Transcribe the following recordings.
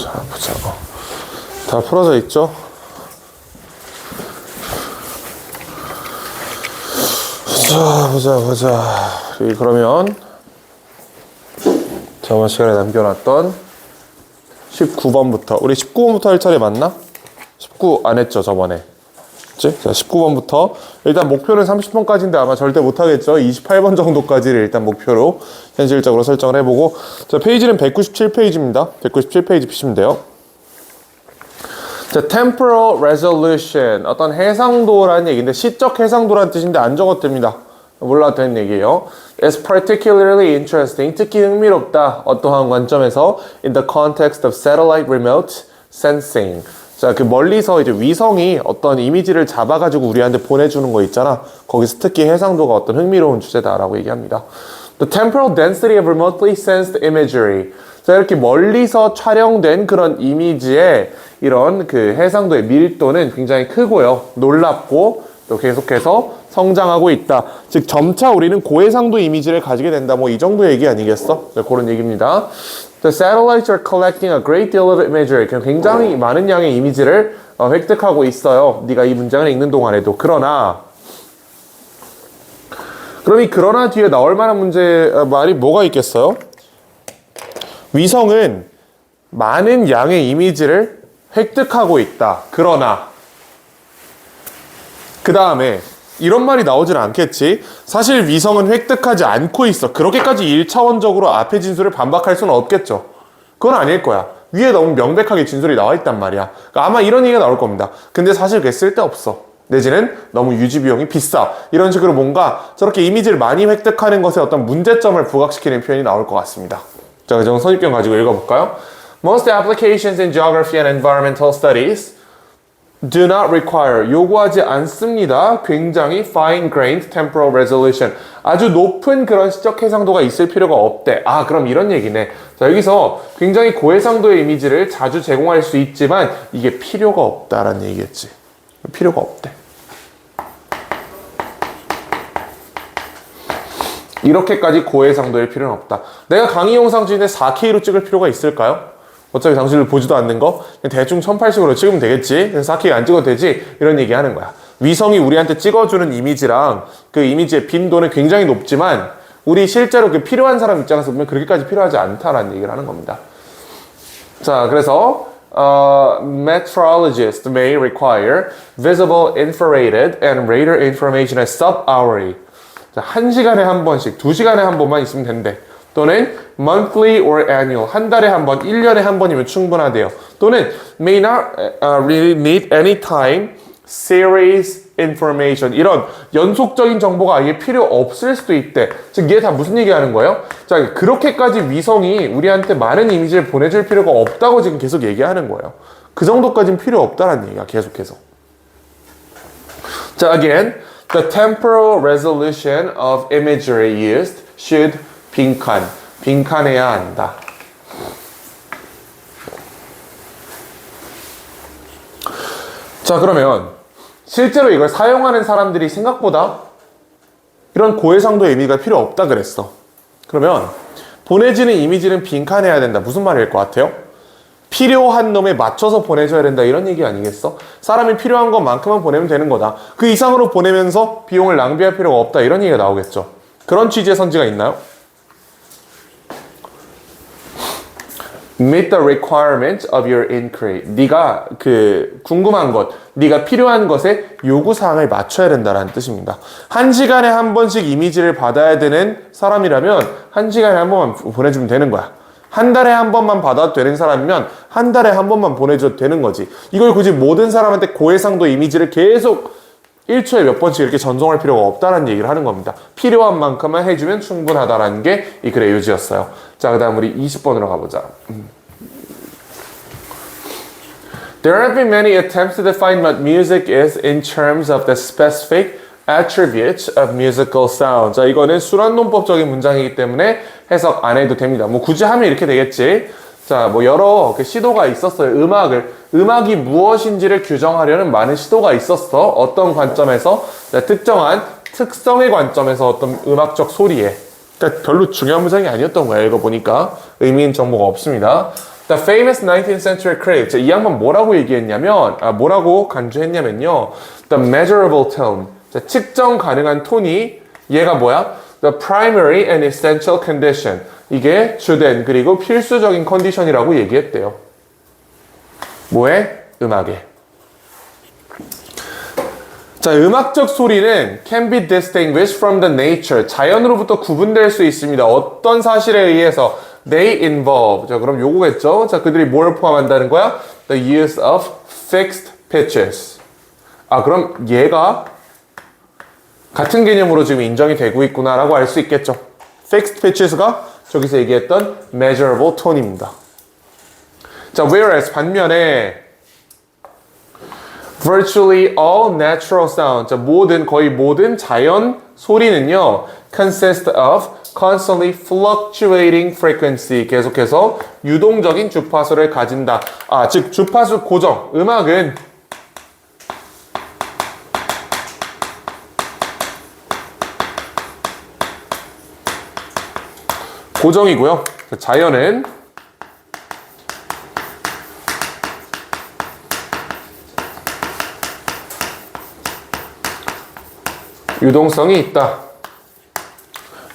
자, 보자. 다 풀어져 있죠? 자, 보자. 그러면 저번 시간에 남겨놨던 19번부터 우리 19번부터 할 차례 맞나? 19 안 했죠, 저번에. 그치? 자, 19번부터 일단 목표는 30번까지인데 아마 절대 못하겠죠. 28번 정도까지를 일단 목표로 현실적으로 설정을 해보고, 자, 페이지는 197페이지입니다 197페이지 피시면 돼요. 자, temporal resolution, 어떤 해상도라는 얘기인데 시적 해상도라는 뜻인데 안 적었답니다. 몰라도 되는 얘기예요. is particularly interesting, 특히 흥미롭다, 어떠한 관점에서 in the context of satellite remote sensing. 자, 그 멀리서 이제 위성이 어떤 이미지를 잡아가지고 우리한테 보내주는 거 있잖아. 거기서 특히 해상도가 어떤 흥미로운 주제다라고 얘기합니다. The temporal density of remotely sensed imagery. 자, 이렇게 멀리서 촬영된 그런 이미지의 이런 그 해상도의 밀도는 굉장히 크고요. 놀랍고 또 계속해서 성장하고 있다. 즉 점차 우리는 고해상도 이미지를 가지게 된다. 뭐 이 정도 얘기 아니겠어? 네, 그런 얘기입니다. The satellites are collecting a great deal of imagery. 굉장히 많은 양의 이미지를 획득하고 있어요. 네가 이 문장을 읽는 동안에도. 그러나 그럼 이 그러나 뒤에 나올 만한 말이 뭐가 있겠어요? 위성은 많은 양의 이미지를 획득하고 있다. 그러나 그 다음에 이런 말이 나오진 않겠지. 사실 위성은 획득하지 않고 있어. 그렇게까지 1차원적으로 앞에 진술을 반박할 수는 없겠죠. 그건 아닐 거야. 위에 너무 명백하게 진술이 나와 있단 말이야. 그러니까 아마 이런 얘기가 나올 겁니다. 근데 사실 그게 쓸데없어. 내지는 너무 유지 비용이 비싸. 이런 식으로 뭔가 저렇게 이미지를 많이 획득하는 것에 어떤 문제점을 부각시키는 표현이 나올 것 같습니다. 자, 그 정도 선입견 가지고 읽어볼까요? Most applications in geography and environmental studies do not require, 요구하지 않습니다. 굉장히 fine-grained temporal resolution. 아주 높은 그런 시적 해상도가 있을 필요가 없대. 아, 그럼 이런 얘기네. 자, 여기서 굉장히 고해상도의 이미지를 자주 제공할 수 있지만 이게 필요가 없다라는 얘기겠지. 필요가 없대. 이렇게까지 고해상도의 필요는 없다. 내가 강의 영상 중에 4K로 찍을 필요가 있을까요? 어차피 당신들 보지도 않는 거 그냥 대충 1080으로 찍으면 되겠지. 그래서 4K 안 찍어도 되지. 이런 얘기 하는 거야. 위성이 우리한테 찍어주는 이미지랑 그 이미지의 빈도는 굉장히 높지만 우리 실제로 그 필요한 사람 입장에서 보면 그렇게까지 필요하지 않다라는 얘기를 하는 겁니다. 자, 그래서 meteorologists may require visible infrared and radar information as sub-hourly. 자, 1시간에 한 번씩, 2시간에 한 번만 있으면 된대. 또는 monthly or annual, 한 달에 한 번, 1년에 한 번이면 충분하대요. 또는 may not really need any time series information, 이런 연속적인 정보가 아예 필요 없을 수도 있대. 즉 이게 다 무슨 얘기하는 거예요? 자, 그렇게까지 위성이 우리한테 많은 이미지를 보내줄 필요가 없다고 지금 계속 얘기하는 거예요. 그 정도까지는 필요 없다는 얘기야, 계속해서. 자, again, the temporal resolution of imagery used should 빈칸해야 한다. 자, 그러면 실제로 이걸 사용하는 사람들이 생각보다 이런 고해상도의 의미가 필요 없다 그랬어. 그러면 보내지는 이미지는 빈칸해야 된다. 무슨 말일 것 같아요? 필요한 놈에 맞춰서 보내줘야 된다. 이런 얘기 아니겠어? 사람이 필요한 것만큼만 보내면 되는 거다. 그 이상으로 보내면서 비용을 낭비할 필요가 없다. 이런 얘기가 나오겠죠. 그런 취지의 선지가 있나요? Meet the requirements of your inquiry. 네가 그 궁금한 것, 네가 필요한 것에 요구사항을 맞춰야 된다는 뜻입니다. 1시간에 한 번씩 이미지를 받아야 되는 사람이라면 1시간에 한 번만 보내주면 되는 거야. 한 달에 한 번만 받아도 되는 사람이면 한 달에 한 번만 보내줘도 되는 거지. 이걸 굳이 모든 사람한테 고해상도 이미지를 계속 1초에 몇 번씩 이렇게 전송할 필요가 없다는 얘기를 하는 겁니다. 필요한 만큼만 해주면 충분하다라는 게 이 글의 요지였어요. 자, 그 다음 우리 20번으로 가보자. There have been many attempts to define what music is in terms of the specific attributes of musical sound. 자, 이거는 순환논법적인 문장이기 때문에 해석 안 해도 됩니다. 뭐 굳이 하면 이렇게 되겠지. 자, 뭐 여러 시도가 있었어요. 음악이 무엇인지를 규정하려는 많은 시도가 있었어. 어떤 관점에서? 특정한 특성의 관점에서 어떤 음악적 소리에. 그러니까 별로 중요한 문장이 아니었던 거야. 읽어보니까 의미인 정보가 없습니다. The famous 19th century critic. 이 양반 뭐라고 얘기했냐면, 뭐라고 간주했냐면요. The measurable tone. 자, 측정 가능한 톤이 얘가 뭐야? The primary and essential condition. 이게 주된 그리고 필수적인 컨디션이라고 얘기했대요. 뭐에? 음악에. 자, 음악적 소리는 can be distinguished from the nature. 자연으로부터 구분될 수 있습니다. 어떤 사실에 의해서 they involve. 자, 그럼 요거겠죠? 자, 그들이 뭘 포함한다는 거야? The use of fixed pitches. 그럼 얘가 같은 개념으로 지금 인정이 되고 있구나라고 알 수 있겠죠. Fixed pitches가 저기서 얘기했던 measurable tone입니다. 자, whereas 반면에 virtually all natural sound, 자, 거의 모든 자연 소리는요, consist of constantly fluctuating frequency, 계속해서 유동적인 주파수를 가진다. 즉 주파수 고정, 음악은 고정이고요. 자연은 유동성이 있다.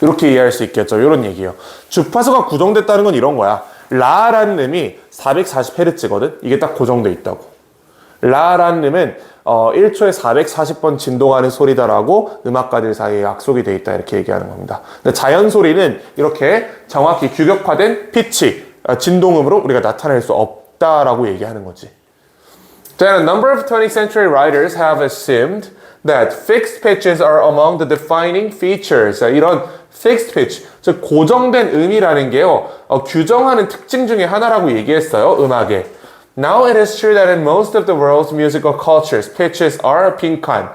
이렇게 이해할 수 있겠죠. 이런 얘기예요. 주파수가 고정됐다는 건 이런 거야. 라라는 음이 440Hz거든. 이게 딱 고정돼 있다고. 라라는 음은 1초에 440번 진동하는 소리다라고 음악가들 사이에 약속이 돼 있다. 이렇게 얘기하는 겁니다. 근데 자연 소리는 이렇게 정확히 규격화된 피치, 진동음으로 우리가 나타낼 수 없다라고 얘기하는 거지. Then a number of 20th century writers have assumed that fixed pitches are among the defining features. 이런 fixed pitch, 즉 고정된 음이라는 게요, 규정하는 특징 중에 하나라고 얘기했어요, 음악에. Now it is true that in most of the world's musical cultures, pitches are 빈칸.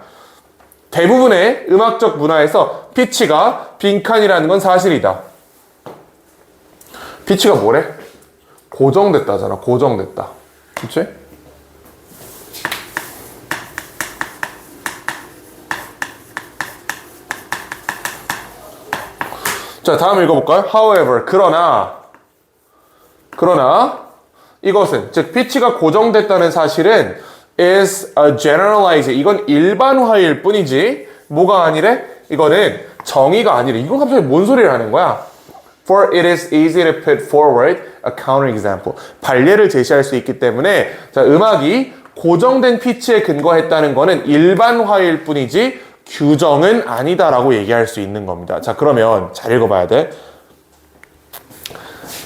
대부분의 음악적 문화에서 피치가 빈칸이라는 건 사실이다. 피치가 뭐래? 고정됐다잖아, 고정됐다. 그치? 자, 다음 읽어볼까요? However, 그러나 이것은, 즉 피치가 고정됐다는 사실은 is a generalize. 이건 일반화일 뿐이지 뭐가 아니래? 이거는 정의가 아니래. 이건 갑자기 뭔 소리를 하는 거야? For it is easy to put forward a counterexample. 반례를 제시할 수 있기 때문에 자, 음악이 고정된 피치에 근거했다는 거는 일반화일 뿐이지 규정은 아니다라고 얘기할 수 있는 겁니다. 자, 그러면 잘 읽어봐야 돼.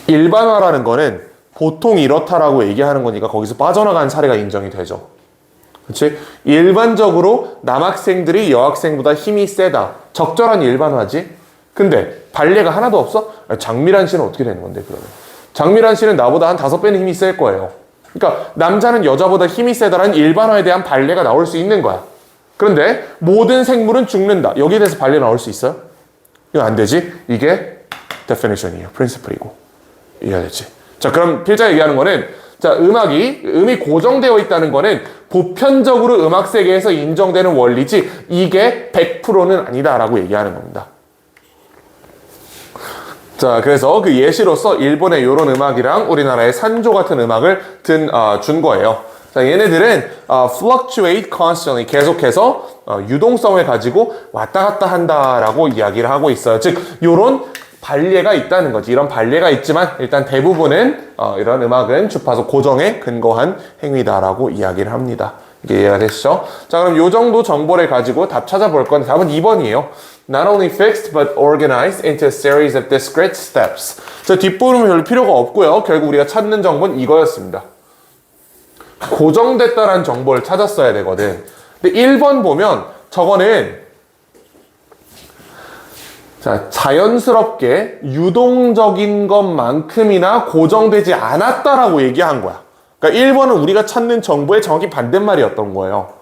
일반화라는 거는 보통 이렇다라고 얘기하는 거니까 거기서 빠져나간 사례가 인정이 되죠. 그렇지? 일반적으로 남학생들이 여학생보다 힘이 세다. 적절한 일반화지. 근데 발레가 하나도 없어? 장미란 씨는 어떻게 되는 건데 그러면? 장미란 씨는 나보다 한 5배는 힘이 셀 거예요. 그러니까 남자는 여자보다 힘이 세다라는 일반화에 대한 발레가 나올 수 있는 거야. 그런데 모든 생물은 죽는다. 여기에 대해서 발레 나올 수 있어요? 이거 안 되지? 이게 definition이에요. principle이고. 이해되지? 자, 그럼 필자 얘기하는 거는 자, 음이 고정되어 있다는 거는 보편적으로 음악 세계에서 인정되는 원리지 이게 100%는 아니다라고 얘기하는 겁니다. 자, 그래서 그 예시로서 일본의 이런 음악이랑 우리나라의 산조 같은 음악을 준 거예요. 자, 얘네들은 fluctuate constantly, 계속해서 유동성을 가지고 왔다 갔다 한다라고 이야기를 하고 있어요. 즉, 요런 발례가 있다는 거지. 이런 발례가 있지만 일단 대부분은 이런 음악은 주파수 고정에 근거한 행위다라고 이야기를 합니다. 이게 이해가 되시죠? 자, 그럼 요 정도 정보를 가지고 답 찾아볼 건데 답은 2번이에요. Not only fixed but organized into a series of discrete steps. 자, 뒷부분은 별 필요가 없고요. 결국 우리가 찾는 정보는 이거였습니다. 고정됐다라는 정보를 찾았어야 되거든. 근데 1번 보면 저거는 자, 자연스럽게 유동적인 것만큼이나 고정되지 않았다라고 얘기한 거야. 그러니까 1번은 우리가 찾는 정보의 정확히 반대말이었던 거예요.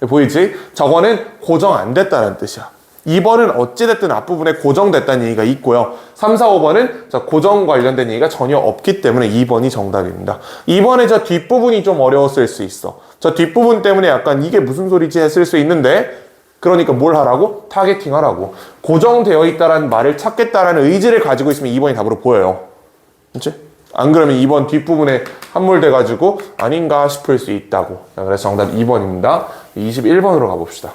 보이지? 저거는 고정 안 됐다는 뜻이야. 2번은 어찌됐든 앞부분에 고정됐다는 얘기가 있고요. 3, 4, 5번은 자, 고정 관련된 얘기가 전혀 없기 때문에 2번이 정답입니다. 2번에 저 뒷부분이 좀 어려웠을 수 있어. 저 뒷부분 때문에 약간 이게 무슨 소리지 했을 수 있는데 그러니까 뭘 하라고? 타겟팅 하라고. 고정되어 있다라는 말을 찾겠다라는 의지를 가지고 있으면 2번이 답으로 보여요. 그치? 안 그러면 2번 뒷부분에 함몰돼가지고 아닌가 싶을 수 있다고. 자, 그래서 정답 2번입니다. 21번으로 가봅시다.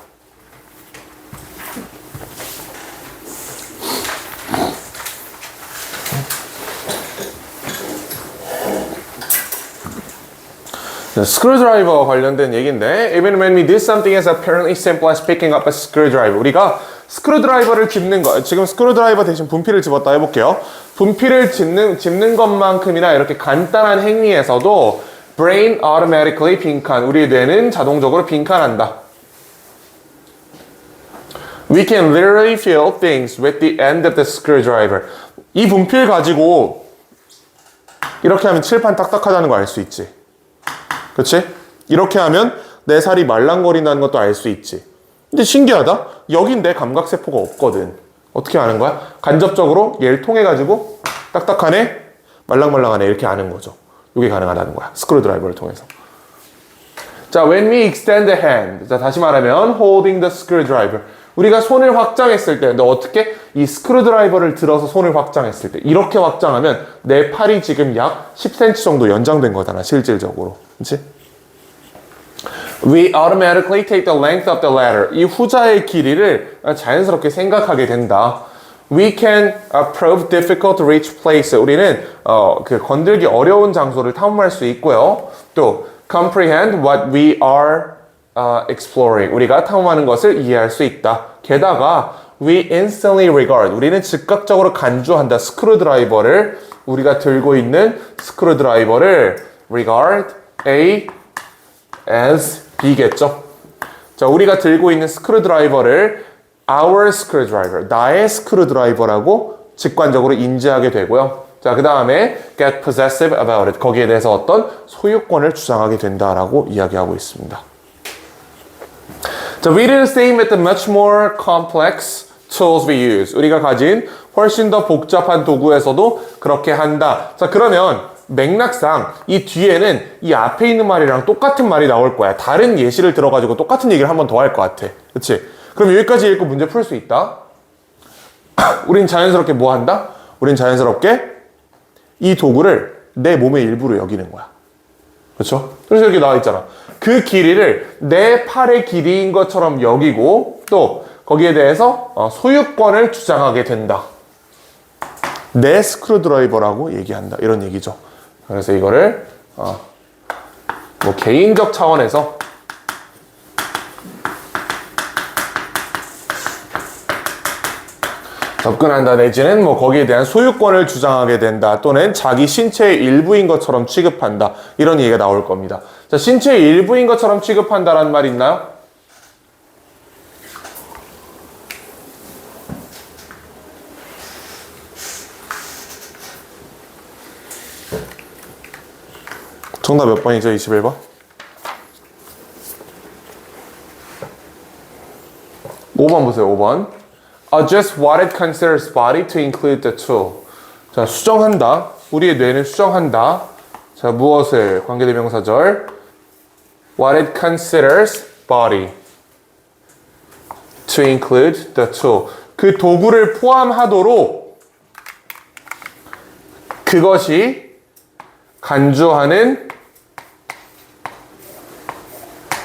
스크루드라이버 관련된 얘기인데 Even when we do something as apparently simple as picking up a screwdriver 우리가 스크루드라이버를 짚는 거 지금 스크루드라이버 대신 분필을 집었다 해볼게요. 분필을 짚는 것만큼이나 이렇게 간단한 행위에서도 brain automatically 빈칸 우리 뇌는 자동적으로 빈칸한다. We can literally feel things with the end of the screwdriver 이 분필 가지고 이렇게 하면 칠판 딱딱하다는 거 알 수 있지. 그치? 이렇게 하면 내 살이 말랑거린다는 것도 알 수 있지. 근데 신기하다. 여긴 내 감각세포가 없거든. 어떻게 아는 거야? 간접적으로 얘를 통해가지고 딱딱하네, 말랑말랑하네 이렇게 아는 거죠. 이게 가능하다는 거야. 스크루드라이버를 통해서. 자, when we extend the hand. 자, 다시 말하면 holding the screwdriver. 우리가 손을 확장했을 때, 너 어떻게? 이 스크루드라이버를 들어서 손을 확장했을 때 이렇게 확장하면 내 팔이 지금 약 10cm 정도 연장된 거잖아, 실질적으로. 그치? We automatically take the length of the ladder. 이 후자의 길이를 자연스럽게 생각하게 된다. We can approach difficult to reach place. 우리는 그 건들기 어려운 장소를 탐험할 수 있고요. 또 comprehend what we are exploring. 우리가 탐험하는 것을 이해할 수 있다. 게다가 we instantly regard. 우리는 즉각적으로 간주한다. 스크루드라이버를 우리가 들고 있는 스크루드라이버를 regard A as B겠죠. 자, 우리가 들고 있는 스크루드라이버를 our screwdriver, 나의 스크루드라이버라고 직관적으로 인지하게 되고요. 자, 그 다음에 get possessive about it. 거기에 대해서 어떤 소유권을 주장하게 된다라고 이야기하고 있습니다. 자, we do the same with the much more complex tools we use. 우리가 가진 훨씬 더 복잡한 도구에서도 그렇게 한다. 자, 그러면 맥락상 이 뒤에는 이 앞에 있는 말이랑 똑같은 말이 나올 거야. 다른 예시를 들어가지고 똑같은 얘기를 한 번 더 할 것 같아. 그치? 그럼 여기까지 읽고 문제 풀 수 있다. 우린 자연스럽게 뭐 한다? 우린 자연스럽게 이 도구를 내 몸의 일부로 여기는 거야. 그렇죠? 그래서 여기 나와 있잖아. 그 길이를 내 팔의 길이인 것처럼 여기고 또 거기에 대해서 소유권을 주장하게 된다. 내 스크루드라이버라고 얘기한다. 이런 얘기죠. 그래서 이거를 뭐 개인적 차원에서 접근한다 내지는 뭐 거기에 대한 소유권을 주장하게 된다 또는 자기 신체의 일부인 것처럼 취급한다 이런 얘기가 나올 겁니다. 자, 신체의 일부인 것처럼 취급한다라는 말 있나요? 정답 몇 번이죠? 21번? 5번 보세요. 5번. Adjust what it considers body to include the tool. 자, 수정한다. 우리의 뇌는 수정한다. 자, 무엇을? 관계대명사절. What it considers body to include the tool. 그 도구를 포함하도록 그것이 간주하는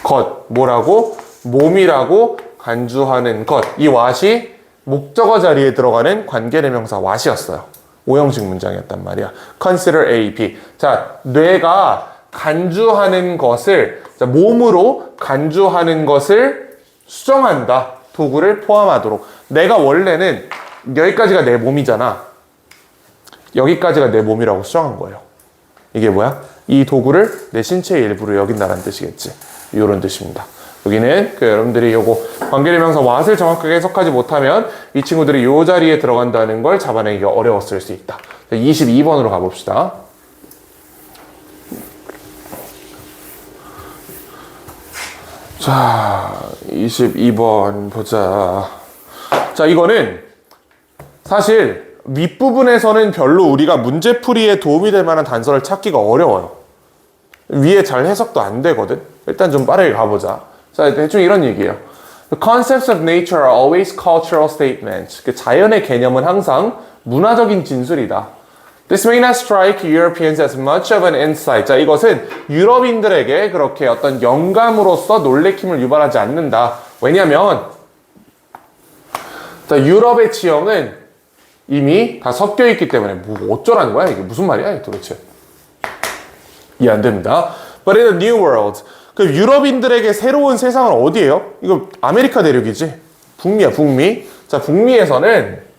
것. 뭐라고? 몸이라고 간주하는 것. 이 what이 목적어 자리에 들어가는 관계대명사 what이었어요. 5형식 문장이었단 말이야. Consider A, B. 자, 뇌가 간주하는 것을, 자, 몸으로 간주하는 것을 수정한다. 도구를 포함하도록. 내가 원래는 여기까지가 내 몸이잖아. 여기까지가 내 몸이라고 수정한 거예요. 이게 뭐야? 이 도구를 내 신체의 일부로 여긴다는 뜻이겠지. 이런 뜻입니다. 여기는 여러분들이 요거 관계대명사 what을 정확하게 해석하지 못하면 이 친구들이 요 자리에 들어간다는 걸 잡아내기가 어려웠을 수 있다. 22번으로 가봅시다. 자, 22번 보자. 자, 이거는 사실 윗부분에서는 별로 우리가 문제풀이에 도움이 될 만한 단서를 찾기가 어려워요. 위에 잘 해석도 안 되거든. 일단 좀 빠르게 가보자. 자, 대충 이런 얘기예요. The concepts of nature are always cultural statements. 그 자연의 개념은 항상 문화적인 진술이다. This may not strike Europeans as much of an insight. 자, 이것은 유럽인들에게 그렇게 어떤 영감으로서 놀래킴을 유발하지 않는다. 왜냐면 자, 유럽의 지형은 이미 다 섞여 있기 때문에 뭐 어쩌라는 거야? 이게 무슨 말이야? 도대체. 이해 안 됩니다. But in a new world. 그 유럽인들에게 새로운 세상은 어디예요? 이거 아메리카 대륙이지. 북미야, 북미. 자, 북미에서는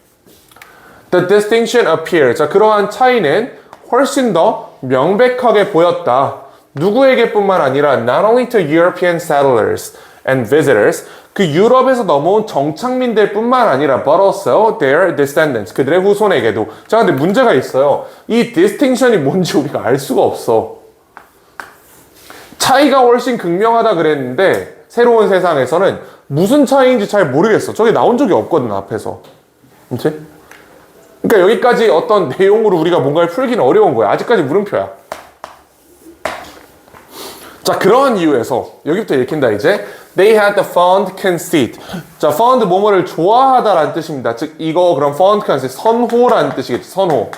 The distinction appears. 자, 그러한 차이는 훨씬 더 명백하게 보였다. 누구에게뿐만 아니라 not only to European settlers and visitors. 그 유럽에서 넘어온 정착민들 뿐만 아니라 but also their descendants. 그들의 후손에게도. 자, 근데 문제가 있어요. 이 distinction이 뭔지 우리가 알 수가 없어. 차이가 훨씬 극명하다 그랬는데 새로운 세상에서는 무슨 차이인지 잘 모르겠어. 저게 나온 적이 없거든, 앞에서. 그치? 그러니까 여기까지 어떤 내용으로 우리가 뭔가를 풀기는 어려운 거야. 아직까지 물음표야. 자, 그러한 이유에서 여기부터 읽힌다 이제. They had the fond conceit. 자, fond 뭐뭐를 좋아하다라는 뜻입니다. 즉 이거 그럼 fond conceit 선호라는 뜻이겠죠. 선호.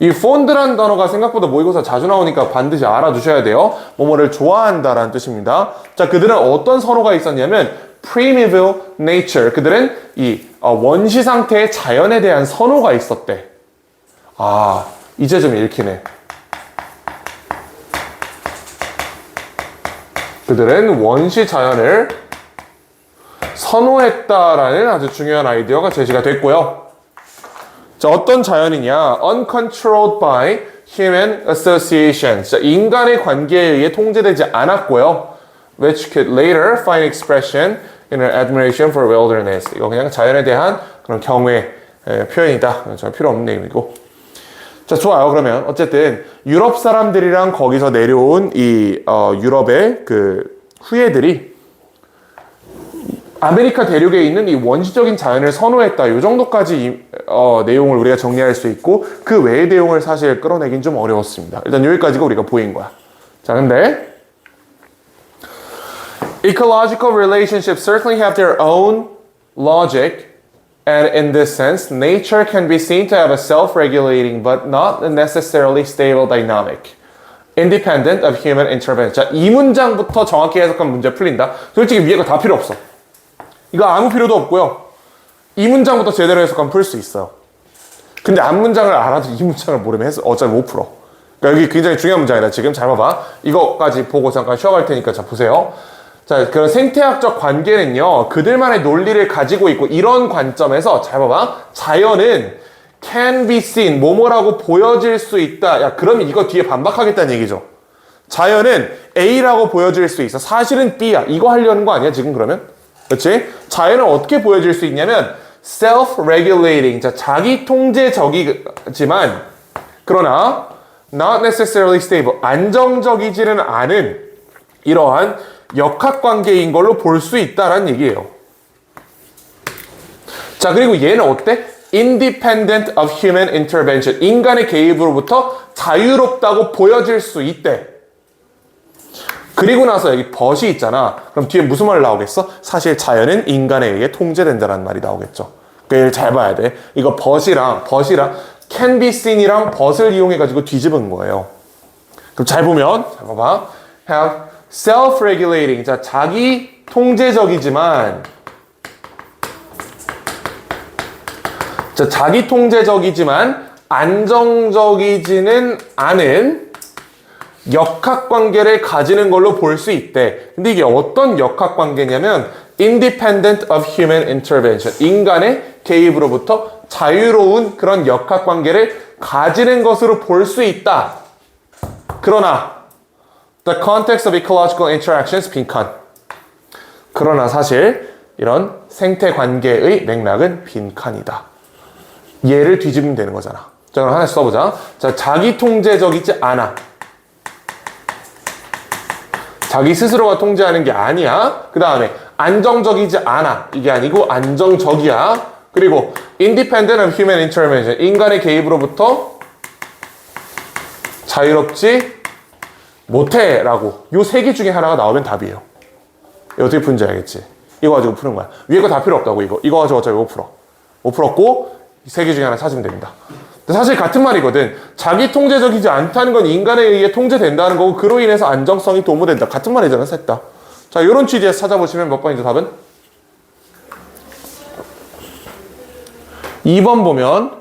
이 fond라는 단어가 생각보다 모의고사 자주 나오니까 반드시 알아두셔야 돼요. 뭐뭐를 좋아한다라는 뜻입니다. 자, 그들은 어떤 선호가 있었냐면 primeval nature. 그들은 이 원시 상태의 자연에 대한 선호가 있었대. 아, 이제 좀 읽히네. 그들은 원시 자연을 선호했다라는 아주 중요한 아이디어가 제시가 됐고요. 자, 어떤 자연이냐? Uncontrolled by human associations. 자, 인간의 관계에 의해 통제되지 않았고요. Which could later find expression in our admiration for wilderness. 이거 그냥 자연에 대한 그런 경외 표현이다. 전 필요 없는 내용이고. 자, 좋아요. 그러면 어쨌든 유럽 사람들이랑 거기서 내려온 이 유럽의 그 후예들이 아메리카 대륙에 있는 이 원시적인 자연을 선호했다. 이 정도까지 내용을 우리가 정리할 수 있고 그 외의 내용을 사실 끌어내긴 좀 어려웠습니다. 일단 여기까지가 우리가 보인 거야. 자, 근데 ecological relationships certainly have their own logic, and in this sense, nature can be seen to have a self-regulating but not necessarily stable dynamic, independent of human intervention. 자, 이 문장부터 정확히 해석하면 문제 풀린다. 솔직히 위에 거 다 필요 없어. 이거 아무 필요도 없고요. 이 문장부터 제대로 해석하면 풀 수 있어요. 근데 앞 문장을 알아도 이 문장을 모르면 어차피 못 풀어. 그러니까 여기 굉장히 중요한 문장이다. 지금 잘 봐봐. 이거까지 보고 잠깐 쉬어갈 테니까 자 보세요. 자, 그런 생태학적 관계는요, 그들만의 논리를 가지고 있고, 이런 관점에서, 잘 봐봐. 자연은 can be seen, 뭐뭐라고 보여질 수 있다. 야, 그러면 이거 뒤에 반박하겠다는 얘기죠. 자연은 A라고 보여질 수 있어. 사실은 B야. 이거 하려는 거 아니야, 지금 그러면? 그렇지? 자연은 어떻게 보여질 수 있냐면, self-regulating. 자, 자기 통제적이지만, 그러나, not necessarily stable. 안정적이지는 않은 이러한 역학관계인 걸로 볼 수 있다라는 얘기예요. 자, 그리고 얘는 어때? Independent of human intervention. 인간의 개입으로부터 자유롭다고 보여질 수 있대. 그리고 나서 여기 but이 있잖아. 그럼 뒤에 무슨 말 나오겠어? 사실 자연은 인간에 의해 통제된다는 말이 나오겠죠. 그러니까 잘 봐야 돼. 이거 but이랑 can be seen이랑 but을 이용해가지고 뒤집은 거예요. 그럼 잘 보면, 잘 봐봐. have self-regulating. 자, 자기 통제적이지만, 자, 자기 통제적이지만 안정적이지는 않은 역학관계를 가지는 걸로 볼 수 있대. 근데 이게 어떤 역학관계냐면 independent of human intervention. 인간의 개입으로부터 자유로운 그런 역학관계를 가지는 것으로 볼 수 있다. 그러나 the context of ecological interactions 빈칸. 그러나 사실 이런 생태 관계의 맥락은 빈칸이다. 얘를 뒤집으면 되는 거잖아. 자, 그럼 하나씩 써보자. 자, 자기 통제적이지 않아. 자기 스스로가 통제하는 게 아니야. 그 다음에 안정적이지 않아. 이게 아니고 안정적이야. 그리고 independent of human intervention. 인간의 개입으로부터 자유롭지 못해 라고 요 세 개 중에 하나가 나오면 답이에요. 이거 어떻게 푸는지 알겠지? 이거 가지고 푸는 거야. 위에 거 다 필요 없다고. 이거 가지고 어차피 못 풀어. 못 풀었고 이 세 개 중에 하나 찾으면 됩니다. 사실 같은 말이거든. 자기 통제적이지 않다는 건 인간에 의해 통제된다는 거고 그로 인해서 안정성이 도모된다. 같은 말이잖아, 셋 다. 자, 이런 취지에서 찾아보시면 몇 번이죠, 답은? 2번 보면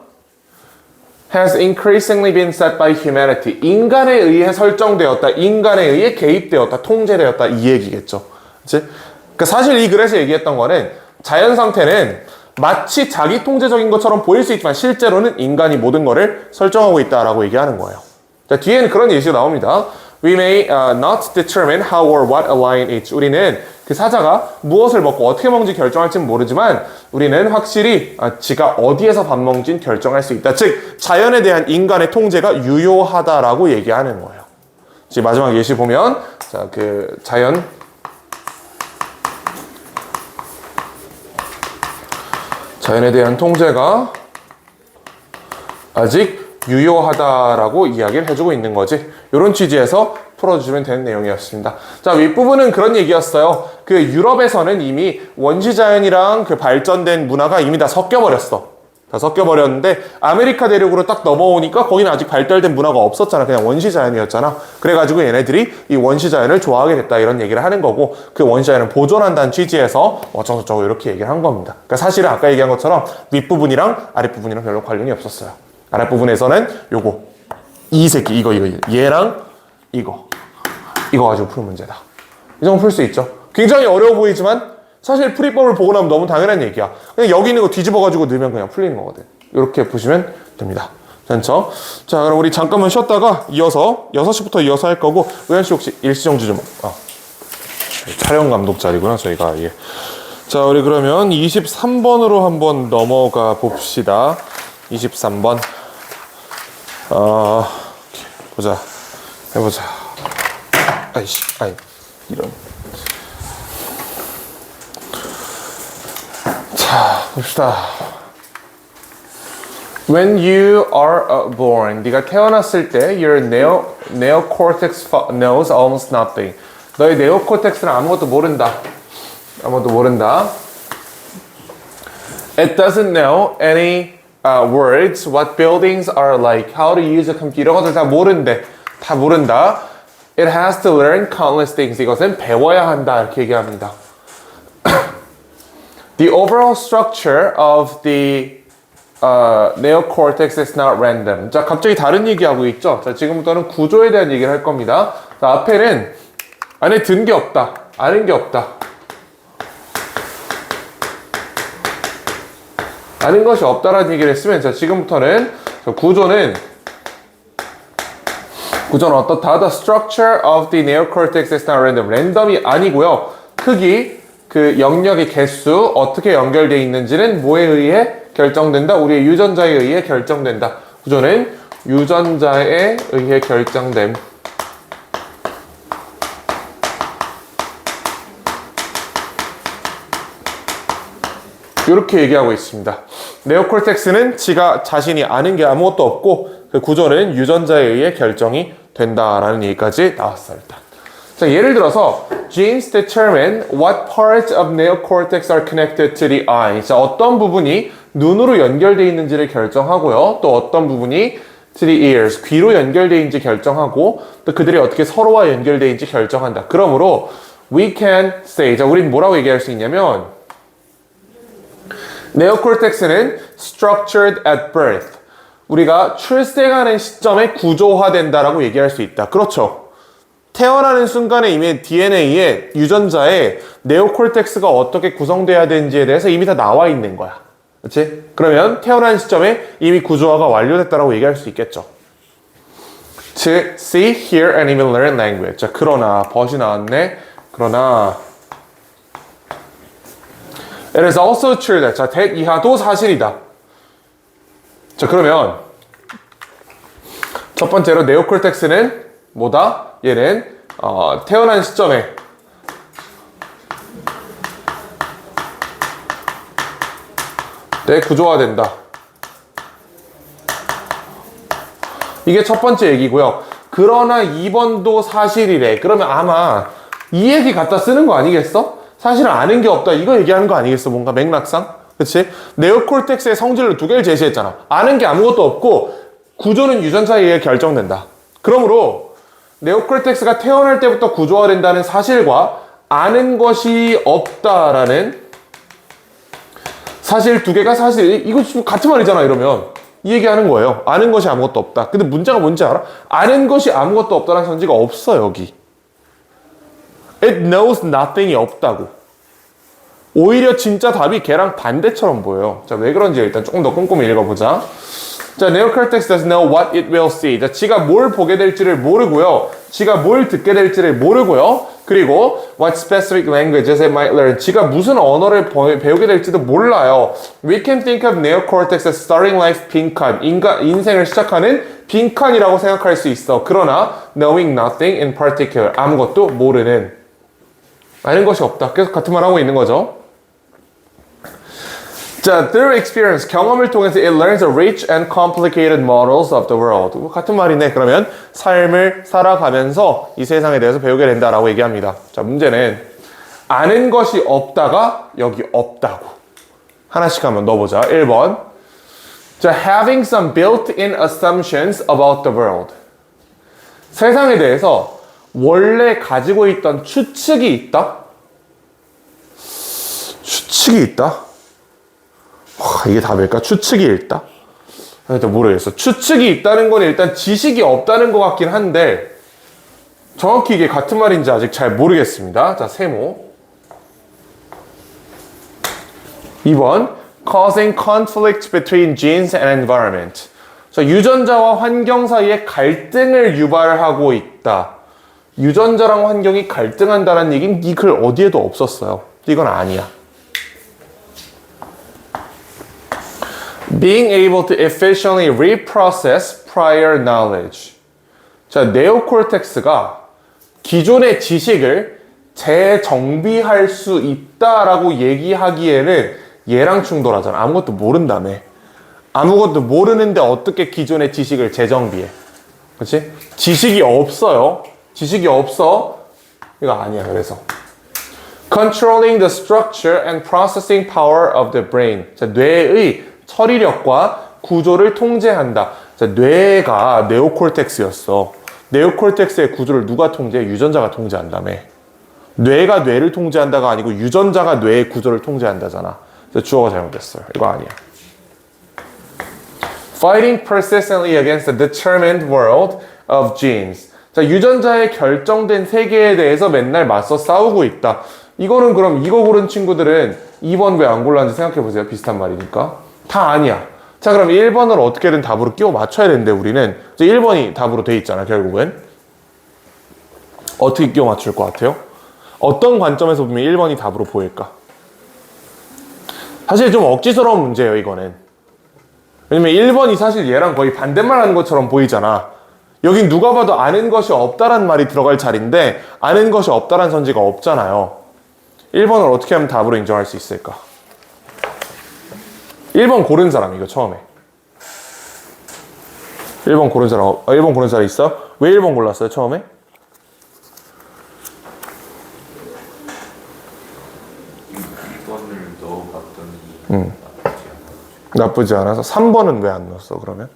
has increasingly been set by humanity. 인간에 의해 설정되었다. 인간에 의해 개입되었다. 통제되었다. 이 얘기겠죠. 그치? 그러니까 사실 이 글에서 얘기했던 거는 자연 상태는 마치 자기 통제적인 것처럼 보일 수 있지만 실제로는 인간이 모든 거를 설정하고 있다라고 얘기하는 거예요. 자, 뒤에는 그런 예시가 나옵니다. We may not determine how or what a lion eats. 우리는 그 사자가 무엇을 먹고 어떻게 먹는지 결정할지는 모르지만 우리는 확실히 지가 어디에서 밥 먹는지는 결정할 수 있다. 즉 자연에 대한 인간의 통제가 유효하다라고 얘기하는 거예요. 지금 마지막 예시 보면 자, 그 자연에 대한 통제가 아직 유효하다라고 이야기를 해주고 있는 거지. 이런 취지에서 풀어주시면 되는 내용이었습니다. 자, 윗부분은 그런 얘기였어요. 그 유럽에서는 이미 원시자연이랑 그 발전된 문화가 이미 다 섞여버렸어. 다 섞여버렸는데 아메리카 대륙으로 딱 넘어오니까 거기는 아직 발달된 문화가 없었잖아. 그냥 원시자연이었잖아. 그래가지고 얘네들이 이 원시자연을 좋아하게 됐다 이런 얘기를 하는 거고 그 원시자연을 보존한다는 취지에서 어쩌고저쩌고 이렇게 얘기를 한 겁니다. 그러니까 사실은 아까 얘기한 것처럼 윗부분이랑 아랫부분이랑 별로 관련이 없었어요. 아랫부분에서는 요거 이 새끼 이거 얘랑 이거 가지고 푸는 문제다. 이 정도 풀 수 있죠. 굉장히 어려워 보이지만 사실 풀이법을 보고 나면 너무 당연한 얘기야. 그냥 여기 있는 거 뒤집어가지고 넣으면 그냥 풀리는 거거든. 이렇게 보시면 됩니다. 괜찮죠? 자, 그럼 우리 잠깐만 쉬었다가 이어서 6시부터 이어서 할 거고 우현 씨 혹시 일시정지 좀 촬영 감독 자리구나 저희가. 예. 자, 우리 그러면 23번으로 한번 넘어가 봅시다. 23번. 해보자. 이런. 자, 봅시다. When you are born, 네가 태어났을 때 your neocortex knows almost nothing. 너의 네오코텍스는 아무것도 모른다. It doesn't know any words, what buildings are like, how to use a computer. 이런 것들 다 모른다. It has to learn countless things. 이것은 배워야 한다. 이렇게 얘기합니다. The overall structure of the neocortex is not random. 자, 갑자기 다른 얘기하고 있죠? 자, 지금부터는 구조에 대한 얘기를 할 겁니다. 자, 앞에는 안에 든 게 없다. 아는 게 없다. 아는 것이 없다라는 얘기를 했으면, 자, 지금부터는 구조는 어떻다? The structure of the neocortex is not random. 랜덤이 아니고요. 크기, 그 영역의 개수, 어떻게 연결되어 있는지는 뭐에 의해 결정된다? 우리의 유전자에 의해 결정된다. 구조는 유전자에 의해 결정됨. 이렇게 얘기하고 있습니다. 네오콜텍스는 지가 자신이 아는 게 아무것도 없고 그 구조는 유전자에 의해 결정이 된다라는 얘기까지 나왔어요. 일단. 자, 예를 들어서 genes determine what parts of neocortex are connected to the eye. 자, 어떤 부분이 눈으로 연결되어 있는지를 결정하고요. 또 어떤 부분이 to the ears, 귀로 연결되어 있는지 결정하고 또 그들이 어떻게 서로와 연결되어 있는지 결정한다. 그러므로 we can say, 자, 우린 뭐라고 얘기할 수 있냐면 네오콜텍스는 structured at birth. 우리가 출생하는 시점에 구조화된다라고 얘기할 수 있다. 그렇죠. 태어나는 순간에 이미 DNA에 유전자에 네오콜텍스가 어떻게 구성돼야 되는지에 대해서 이미 다 나와 있는 거야. 그렇지? 그러면 태어나는 시점에 이미 구조화가 완료됐다라고 얘기할 수 있겠죠. To see, hear, and even learn language. 자, 그러나 벗이 나왔네. 그러나 It is also true that. 자, that 이하도 사실이다. 자, 그러면 첫 번째로 네오콜텍스는 뭐다? 얘는 태어난 시점에 구조화된다. 이게 첫 번째 얘기고요. 그러나 2번도 사실이래. 그러면 아마 이 얘기 갖다 쓰는 거 아니겠어? 사실은 아는 게 없다. 이거 얘기하는 거 아니겠어? 뭔가 맥락상? 그치? 네오콜텍스의 성질로 두 개를 제시했잖아. 아는 게 아무것도 없고 구조는 유전자에 의해 결정된다. 그러므로 네오콜텍스가 태어날 때부터 구조화된다는 사실과 아는 것이 없다라는 사실 두 개가 사실 이거 지금 같은 말이잖아. 이러면 이 얘기하는 거예요. 아는 것이 아무것도 없다. 근데 문제가 뭔지 알아? 아는 것이 아무것도 없다는 선지가 없어. 여기 it knows nothing이 없다고. 오히려 진짜 답이 걔랑 반대처럼 보여요. 자, 왜 그런지 일단 조금 더 꼼꼼히 읽어보자. 자, 네오콜텍스 doesn't know what it will see. 자, 지가 뭘 보게 될지를 모르고요. 지가 뭘 듣게 될지를 모르고요. 그리고 what specific languages it might learn. 지가 무슨 언어를 배우게 될지도 몰라요. We can think of neocortex as starting life 빈칸. 인생을 시작하는 빈칸이라고 생각할 수 있어. 그러나 knowing nothing in particular. 아무것도 모르는. 아는 것이 없다. 계속 같은 말 하고 있는 거죠. 자, through experience, 경험을 통해서 it learns a rich and complicated models of the world. 같은 말이네. 그러면 삶을 살아가면서 이 세상에 대해서 배우게 된다라고 얘기합니다. 자, 문제는 아는 것이 없다가 여기 없다고. 하나씩 한번 넣어보자. 1번. 자, having some built-in assumptions about the world. 세상에 대해서 원래 가지고 있던 추측이 있다? 추측이 있다? 이게 답일까? 추측이 있다? 일단 모르겠어. 추측이 있다는 건 일단 지식이 없다는 것 같긴 한데 정확히 이게 같은 말인지 아직 잘 모르겠습니다. 자, 세모. 2번 causing conflict between genes and environment. 자, 유전자와 환경 사이에 갈등을 유발하고 있다. 유전자랑 환경이 갈등한다는 얘기는 이 글 어디에도 없었어요. 이건 아니야. Being able to efficiently reprocess prior knowledge. 자, 네오콜텍스가 기존의 지식을 재정비할 수 있다라고 얘기하기에는 얘랑 충돌하잖아. 아무것도 모른다며. 아무것도 모르는데 어떻게 기존의 지식을 재정비해? 그렇지? 지식이 없어요. 지식이 없어. 이거 아니야. 그래서 controlling the structure and processing power of the brain. 자, 뇌의 처리력과 구조를 통제한다. 자, 뇌가 네오콜텍스였어. 네오콜텍스의 구조를 누가 통제해? 유전자가 통제한다며. 뇌가 뇌를 통제한다가 아니고 유전자가 뇌의 구조를 통제한다잖아. 그래서 주어가 잘못됐어요. 이거 아니야. Fighting persistently against the determined world of genes. 자, 유전자의 결정된 세계에 대해서 맨날 맞서 싸우고 있다. 이거는 그럼 이거 고른 친구들은 2번 왜 안 골랐는지 생각해보세요. 비슷한 말이니까. 다 아니야. 자, 그럼 1번을 어떻게든 답으로 끼워 맞춰야 되는데 우리는 이제 1번이 답으로 돼 있잖아. 결국은 어떻게 끼워 맞출 것 같아요? 어떤 관점에서 보면 1번이 답으로 보일까? 사실 좀 억지스러운 문제예요. 이거는. 왜냐면 1번이 사실 얘랑 거의 반대말 하는 것처럼 보이잖아. 여긴 누가 봐도 아는 것이 없다란 말이 들어갈 자리인데 아는 것이 없다란 선지가 없잖아요. 1번을 어떻게 하면 답으로 인정할 수 있을까? 1번 고른 사람 이거 처음에 1번 고른 사람 1번 고른 사람 있어? 왜 1번 골랐어요 처음에? 넣어봤더니 나쁘지 않아서 3번은 왜 안 넣었어 그러면?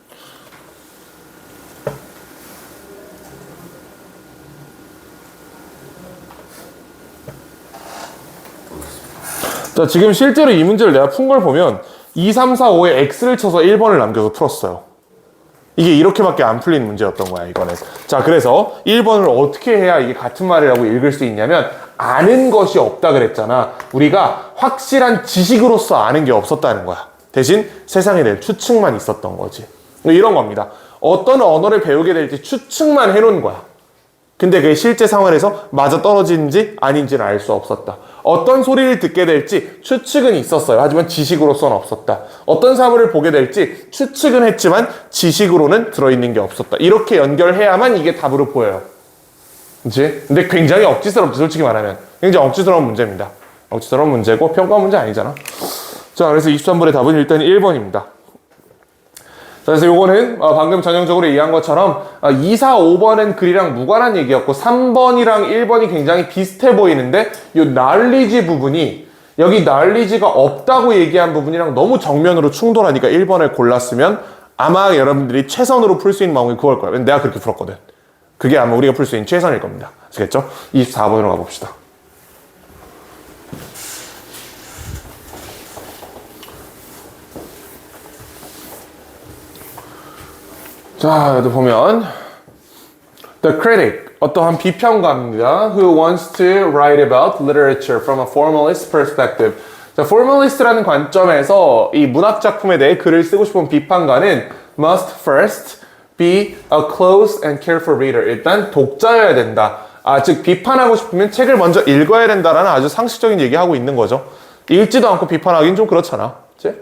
자, 지금 실제로 이 문제를 내가 푼 걸 보면 2, 3, 4, 5에 X를 쳐서 1번을 남겨서 풀었어요. 이게 이렇게밖에 안 풀린 문제였던 거야, 이거는. 자, 그래서 1번을 어떻게 해야 이게 같은 말이라고 읽을 수 있냐면 아는 것이 없다 그랬잖아. 우리가 확실한 지식으로서 아는 게 없었다는 거야. 대신 세상에 대한 추측만 있었던 거지. 이런 겁니다. 어떤 언어를 배우게 될지 추측만 해놓은 거야. 근데 그게 실제 상황에서 맞아 떨어지는지 아닌지는 알 수 없었다. 어떤 소리를 듣게 될지 추측은 있었어요. 하지만 지식으로서는 없었다. 어떤 사물을 보게 될지 추측은 했지만 지식으로는 들어있는 게 없었다. 이렇게 연결해야만 이게 답으로 보여요. 그치? 근데 굉장히 억지스럽지, 솔직히 말하면. 굉장히 억지스러운 문제입니다. 억지스러운 문제고 평가 문제 아니잖아. 자, 그래서 23번의 답은 일단 1번입니다. 자, 그래서 요거는 방금 전형적으로 얘기한 것처럼 2, 4, 5번은 글이랑 무관한 얘기였고 3번이랑 1번이 굉장히 비슷해 보이는데 요 knowledge 부분이 여기 knowledge가 없다고 얘기한 부분이랑 너무 정면으로 충돌하니까 1번을 골랐으면 아마 여러분들이 최선으로 풀 수 있는 방법이 그걸 거예요. 내가 그렇게 풀었거든. 그게 아마 우리가 풀 수 있는 최선일 겁니다. 아시겠죠? 24번으로 가봅시다. 자, 여기 보면 The critic, 어떠한 비평가입니다. Who wants to write about literature from a formalist perspective. 자, formalist라는 관점에서 이 문학 작품에 대해 글을 쓰고 싶은 비판가는 must first be a close and careful reader. 일단 독자여야 된다. 즉 비판하고 싶으면 책을 먼저 읽어야 된다라는 아주 상식적인 얘기하고 있는 거죠. 읽지도 않고 비판하기는 좀 그렇잖아. 그치?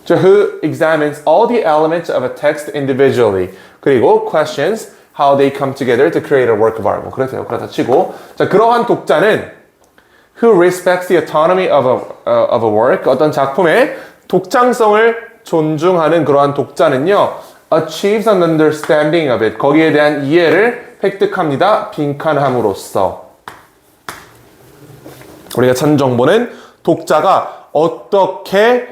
So who examines all the elements of a text individually. 그리고 questions how they come together to create a work of art. 뭐 그렇대요. 그렇다 치고. 자, 그러한 독자는 who respects the autonomy of a work. 어떤 작품의 독창성을 존중하는 그러한 독자는요. achieves an understanding of it. 거기에 대한 이해를 획득합니다. 빈칸함으로써. 우리가 찾는 정보는 독자가 어떻게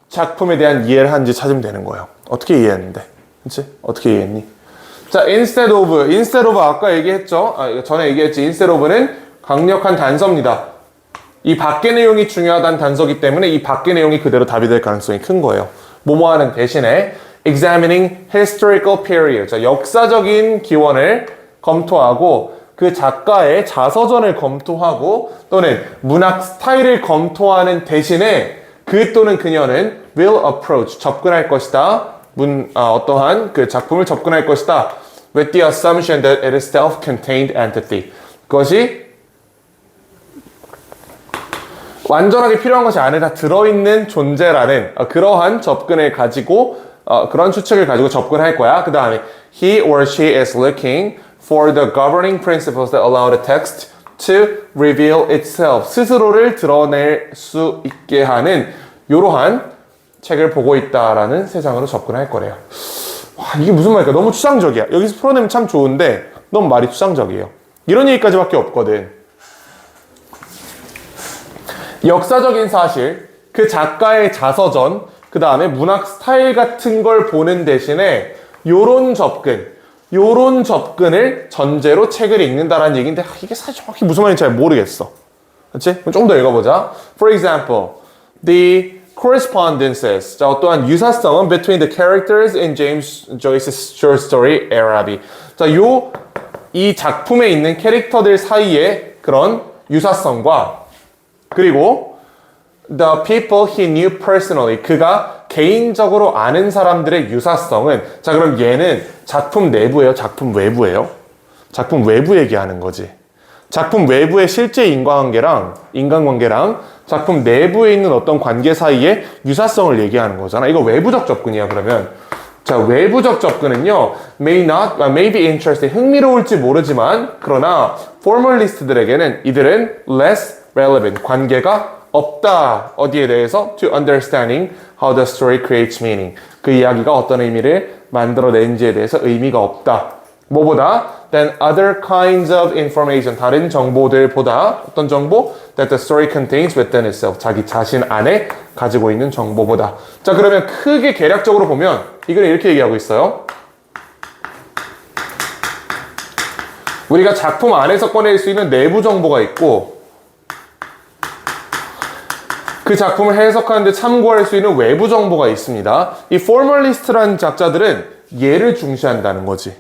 작품에 대한 이해를 하는지 찾으면 되는 거예요. 어떻게 이해했는데? 그치? 어떻게 이해했니? 자, instead of 아까 얘기했죠? 전에 얘기했지. instead of는 강력한 단서입니다. 이 밖의 내용이 중요하다는 단서기 때문에 이 밖의 내용이 그대로 답이 될 가능성이 큰 거예요. 뭐뭐 하는 대신에 examining historical period. 자, 역사적인 기원을 검토하고 그 작가의 자서전을 검토하고 또는 문학 스타일을 검토하는 대신에 그 또는 그녀는 will approach, 접근할 것이다. 어떠한 그 작품을 접근할 것이다. with the assumption that it is self-contained entity. 그것이 완전하게 필요한 것이 안에 다 들어있는 존재라는 그러한 접근을 가지고 그런 추측을 가지고 접근할 거야. 그 다음에 he or she is looking for the governing principles that allow the text to reveal itself. 스스로를 드러낼 수 있게 하는 이러한 책을 보고 있다라는 세상으로 접근할 거래요. 와, 이게 무슨 말일까? 너무 추상적이야. 여기서 풀어내면 참 좋은데 너무 말이 추상적이에요. 이런 얘기까지밖에 없거든. 역사적인 사실, 그 작가의 자서전, 그 다음에 문학 스타일 같은 걸 보는 대신에 요런 접근을 전제로 책을 읽는다라는 얘기인데 이게 사실 정확히 무슨 말인지 잘 모르겠어. 그렇지? 좀 더 읽어보자. For example, the correspondences. 자, 어떠한 유사성은 between the characters in James Joyce's short story Araby. 자, 이 작품에 있는 캐릭터들 사이의 그런 유사성과 그리고 the people he knew personally. 그가 개인적으로 아는 사람들의 유사성은 자, 그럼 얘는 작품 내부예요? 작품 외부예요? 작품 외부 얘기하는 거지. 작품 외부의 실제 인간관계랑 작품 내부에 있는 어떤 관계 사이의 유사성을 얘기하는 거잖아. 이거 외부적 접근이야, 그러면. 자, 외부적 접근은요, may be interesting. 흥미로울지 모르지만, 그러나, formalist들에게는 이들은 less relevant. 관계가 없다. 어디에 대해서? To understanding how the story creates meaning. 그 이야기가 어떤 의미를 만들어낸지에 대해서 의미가 없다. 뭐보다? Than other kinds of information. 다른 정보들보다 어떤 정보? That the story contains within itself. 자기 자신 안에 가지고 있는 정보보다. 자, 그러면 크게 개략적으로 보면 이걸 이렇게 얘기하고 있어요. 우리가 작품 안에서 꺼낼 수 있는 내부 정보가 있고 그 작품을 해석하는데 참고할 수 있는 외부 정보가 있습니다. 이 포멀리스트라는 작자들은 얘를 중시한다는 거지.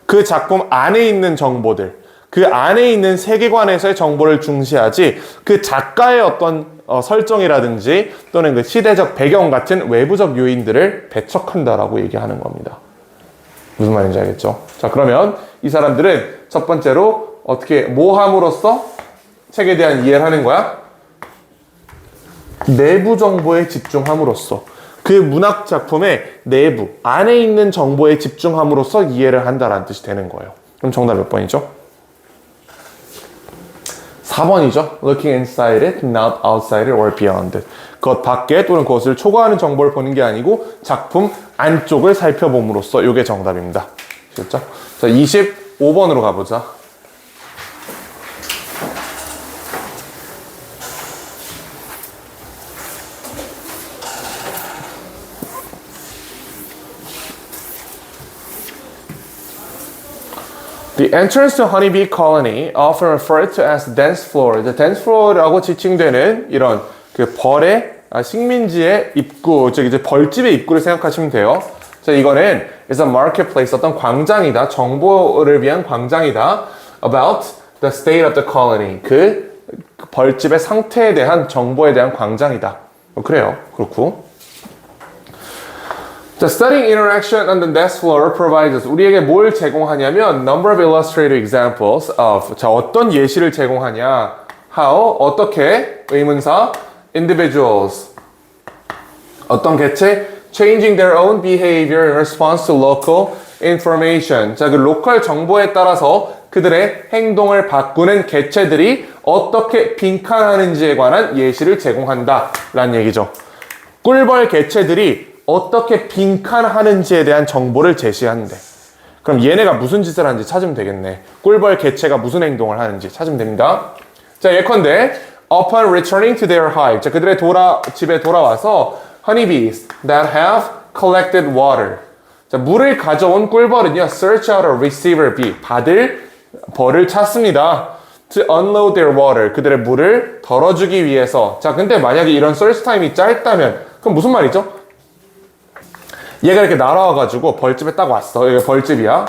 그 작품 안에 있는 정보들, 그 안에 있는 세계관에서의 정보를 중시하지 그 작가의 어떤 설정이라든지 또는 그 시대적 배경 같은 외부적 요인들을 배척한다라고 얘기하는 겁니다. 무슨 말인지 알겠죠? 자, 그러면 이 사람들은 첫 번째로 어떻게 뭐 함으로써 책에 대한 이해를 하는 거야? 내부 정보에 집중함으로써 그 문학 작품의 내부 안에 있는 정보에 집중함으로써 이해를 한다라는 뜻이 되는 거예요. 그럼 정답 몇 번이죠? 4번이죠. Looking inside it, not outside it or beyond it. 그것 밖에 또는 그것을 초과하는 정보를 보는 게 아니고 작품 안쪽을 살펴봄으로써 이게 정답입니다. 됐죠? 자, 25번으로 가보자. The entrance to honeybee colony, often referred to as dance floor. The dance floor라고 지칭되는 이런 그 벌의 식민지의 입구, 즉 이제 벌집의 입구를 생각하시면 돼요. 자, 이거는 is a marketplace, 어떤 광장이다. 정보를 위한 광장이다. About the state of the colony. 그 벌집의 상태에 대한 정보에 대한 광장이다. 그래요. 그렇고. 자, studying interaction on the dance floor provides us. 우리에게 뭘 제공하냐면 number of illustrated examples of. 자, 어떤 예시를 제공하냐? How, 어떻게, 의문사, individuals. 어떤 개체? Changing their own behavior in response to local information. 자, 그 로컬 정보에 따라서 그들의 행동을 바꾸는 개체들이 어떻게 빈칸하는지에 관한 예시를 제공한다 라는 얘기죠. 꿀벌 개체들이 어떻게 빈칸하는지에 대한 정보를 제시하는데, 그럼 얘네가 무슨 짓을 하는지 찾으면 되겠네. 꿀벌 개체가 무슨 행동을 하는지 찾으면 됩니다. 자, 예컨대 upon returning to their hive. 자, 그들의 집에 돌아와서 honeybees that have collected water. 자, 물을 가져온 꿀벌은요, search out a receiver bee. 받을 벌을 찾습니다. To unload their water. 그들의 물을 덜어주기 위해서. 자, 근데 만약에 이런 search time이 짧다면, 그럼 무슨 말이죠? 얘가 이렇게 날아와가지고 벌집에 딱 왔어. 여기 벌집이야.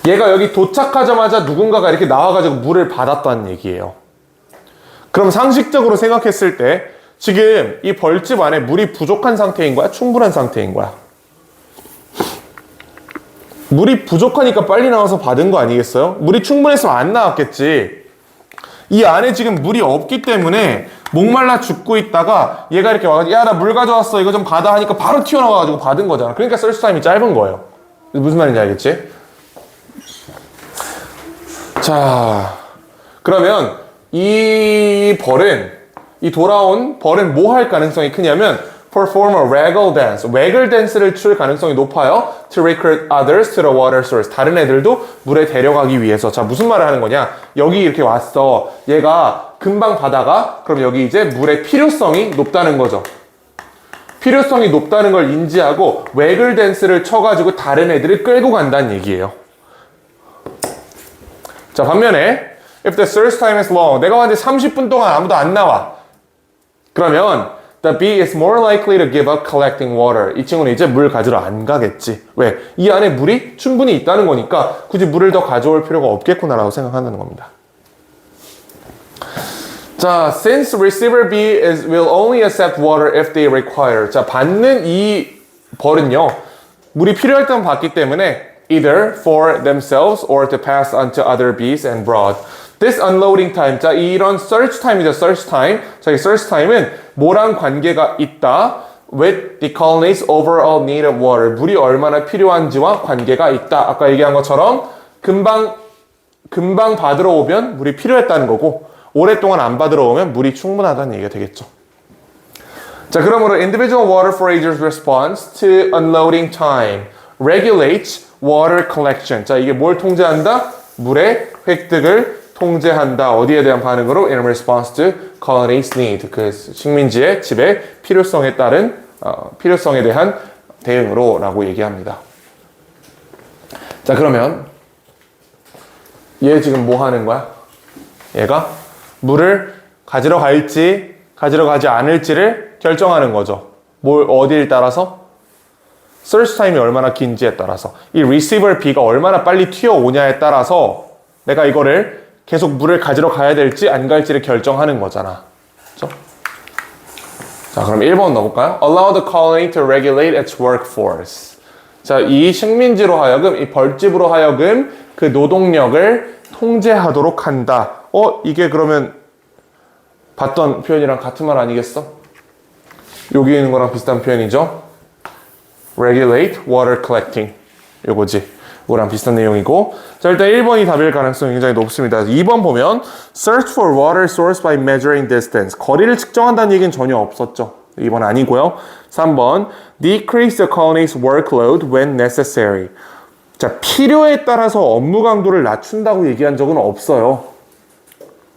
얘가 여기 도착하자마자 누군가가 이렇게 나와가지고 물을 받았다는 얘기예요. 그럼 상식적으로 생각했을 때 지금 이 벌집 안에 물이 부족한 상태인 거야? 충분한 상태인 거야? 물이 부족하니까 빨리 나와서 받은 거 아니겠어요? 물이 충분했으면 안 나왔겠지. 이 안에 지금 물이 없기 때문에 목말라 죽고 있다가 얘가 이렇게 와가지고 야, 나 물 가져왔어, 이거 좀 받아 하니까 바로 튀어나와가지고 받은 거잖아. 그러니까 서치 타임이 짧은 거예요. 무슨 말인지 알겠지? 자, 그러면 이 돌아온 벌은 뭐 할 가능성이 크냐면 perform a waggle dance. waggle dance를 출 가능성이 높아요. To recruit others to the water source. 다른 애들도 물에 데려가기 위해서. 자, 무슨 말을 하는 거냐? 여기 이렇게 왔어. 얘가 금방 바다가, 그럼 여기 이제 물의 필요성이 높다는 거죠. 필요성이 높다는 걸 인지하고 waggle dance를 쳐가지고 다른 애들을 끌고 간다는 얘기예요. 자, 반면에 if the search time is long. 내가 왔는데 30분 동안 아무도 안 나와. 그러면 the bee is more likely to give up collecting water. 이 친구는 이제 물 가지러 안 가겠지. 왜? 이 안에 물이 충분히 있다는 거니까 굳이 물을 더 가져올 필요가 없겠구나라고 생각한다는 겁니다. 자, since receiver bee will only accept water if they require. 자, 받는 이 벌은요, 물이 필요할 때만 받기 때문에 either for themselves or to pass on to other bees and brood. This unloading time. 자, 이런 search time이죠. search time. 자, 이 search time은 뭐랑 관계가 있다? With the colony's overall need of water. 물이 얼마나 필요한지와 관계가 있다. 아까 얘기한 것처럼 금방 받으러 오면 물이 필요했다는 거고, 오랫동안 안 받으러 오면 물이 충분하다는 얘기가 되겠죠. 자, 그러므로 individual water foragers' response to unloading time regulates water collection. 자, 이게 뭘 통제한다? 물의 획득을 통제한다. 어디에 대한 반응으로? In response to colony's need. 그 식민지의 집의 필요성에 따른 필요성에 대한 대응으로 라고 얘기합니다. 자, 그러면 얘 지금 뭐 하는 거야? 얘가 물을 가지러 갈지 가지러 가지 않을지를 결정하는 거죠. 어디를 따라서? search time이 얼마나 긴지에 따라서, 이 receiver B가 얼마나 빨리 튀어오냐에 따라서 내가 이거를 계속 물을 가지러 가야 될지 안 갈지를 결정하는 거잖아. 그렇죠? 자, 그럼 1번 넣어볼까요? Allow the colony to regulate its workforce. 자, 이 식민지로 하여금, 이 벌집으로 하여금 그 노동력을 통제하도록 한다. 이게 그러면 봤던 표현이랑 같은 말 아니겠어? 여기 있는 거랑 비슷한 표현이죠. Regulate water collecting. 요거지. 이거랑 비슷한 내용이고. 자, 일단 1번이 답일 가능성이 굉장히 높습니다. 2번 보면 Search for water source by measuring distance. 거리를 측정한다는 얘기는 전혀 없었죠. 2번 아니고요. 3번 Decrease the colony's workload when necessary. 자, 필요에 따라서 업무 강도를 낮춘다고 얘기한 적은 없어요.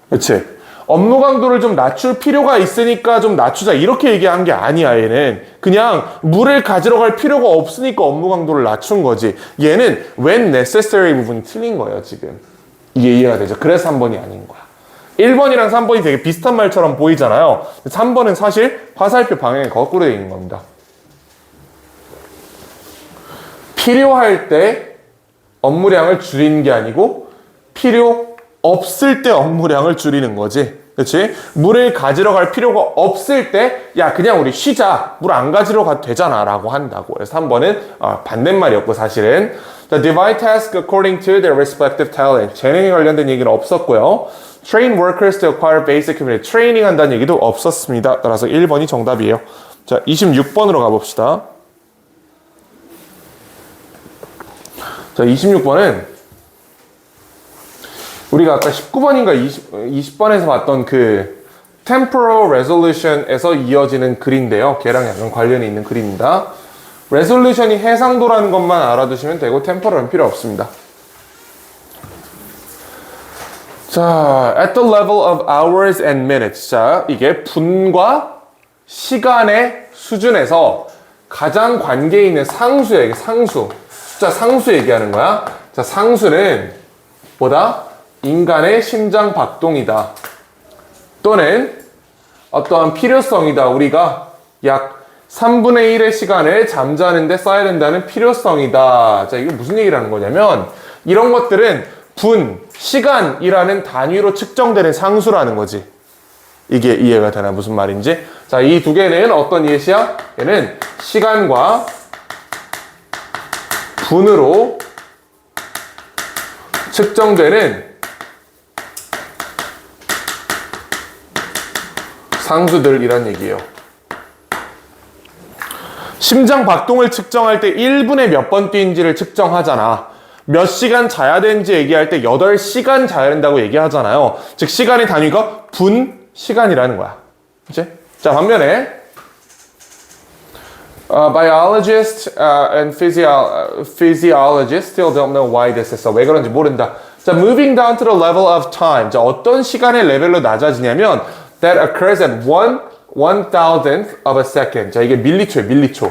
그렇지? 업무 강도를 좀 낮출 필요가 있으니까 좀 낮추자 이렇게 얘기한 게 아니야. 얘는 그냥 물을 가지러 갈 필요가 없으니까 업무 강도를 낮춘 거지. 얘는 when necessary 부분이 틀린 거예요. 지금 이게 이해가 되죠? 그래서 3번이 아닌 거야. 1번이랑 3번이 되게 비슷한 말처럼 보이잖아요. 3번은 사실 화살표 방향이 거꾸로 되어 있는 겁니다. 필요할 때 업무량을 줄이는 게 아니고 필요 없을 때 업무량을 줄이는 거지. 그렇지? 물을 가지러 갈 필요가 없을 때 야 그냥 우리 쉬자. 물 안 가지러 가도 되잖아 라고 한다고. 그래서 3번은 반대말이었고 사실은 The divide task according to their respective talent. 재능에 관련된 얘기는 없었고요. Train workers to acquire basic computing. 트레이닝 한다는 얘기도 없었습니다. 따라서 1번이 정답이에요. 자, 26번으로 가봅시다. 자, 26번은 우리가 아까 19번인가 20번에서 봤던 그 temporal resolution에서 이어지는 글인데요. 걔랑 약간 관련이 있는 글입니다. resolution이 해상도라는 것만 알아두시면 되고 temporal은 필요 없습니다. 자, at the level of hours and minutes. 자, 이게 분과 시간의 수준에서 가장 관계 있는 상수에게 상수. 숫자 상수 얘기하는 거야. 자, 상수는 뭐다? 인간의 심장 박동이다. 또는 어떠한 필요성이다. 우리가 약 3분의 1의 시간을 잠자는데 써야 된다는 필요성이다. 자, 이게 무슨 얘기를 하는 거냐면 이런 것들은 분, 시간이라는 단위로 측정되는 상수라는 거지. 이게 이해가 되나? 무슨 말인지? 자, 이 두 개는 어떤 예시야? 얘는 시간과 분으로 측정되는 상수들이란 얘기예요. 심장 박동을 측정할 때 1분에 몇 번 뛴지를 측정하잖아. 몇 시간 자야 되는지 얘기할 때 8시간 자야 된다고 얘기하잖아요. 즉 시간의 단위가 분 시간이라는 거야. 그치? 자, 반면에 biologists and physiologists still don't know why this is so. 왜 그런지 모른다. 자, moving down to the level of time. 자, 어떤 시간의 레벨로 낮아지냐면 that occurs at 1/1000th of a second. 자, 이게 밀리초예요, 밀리초.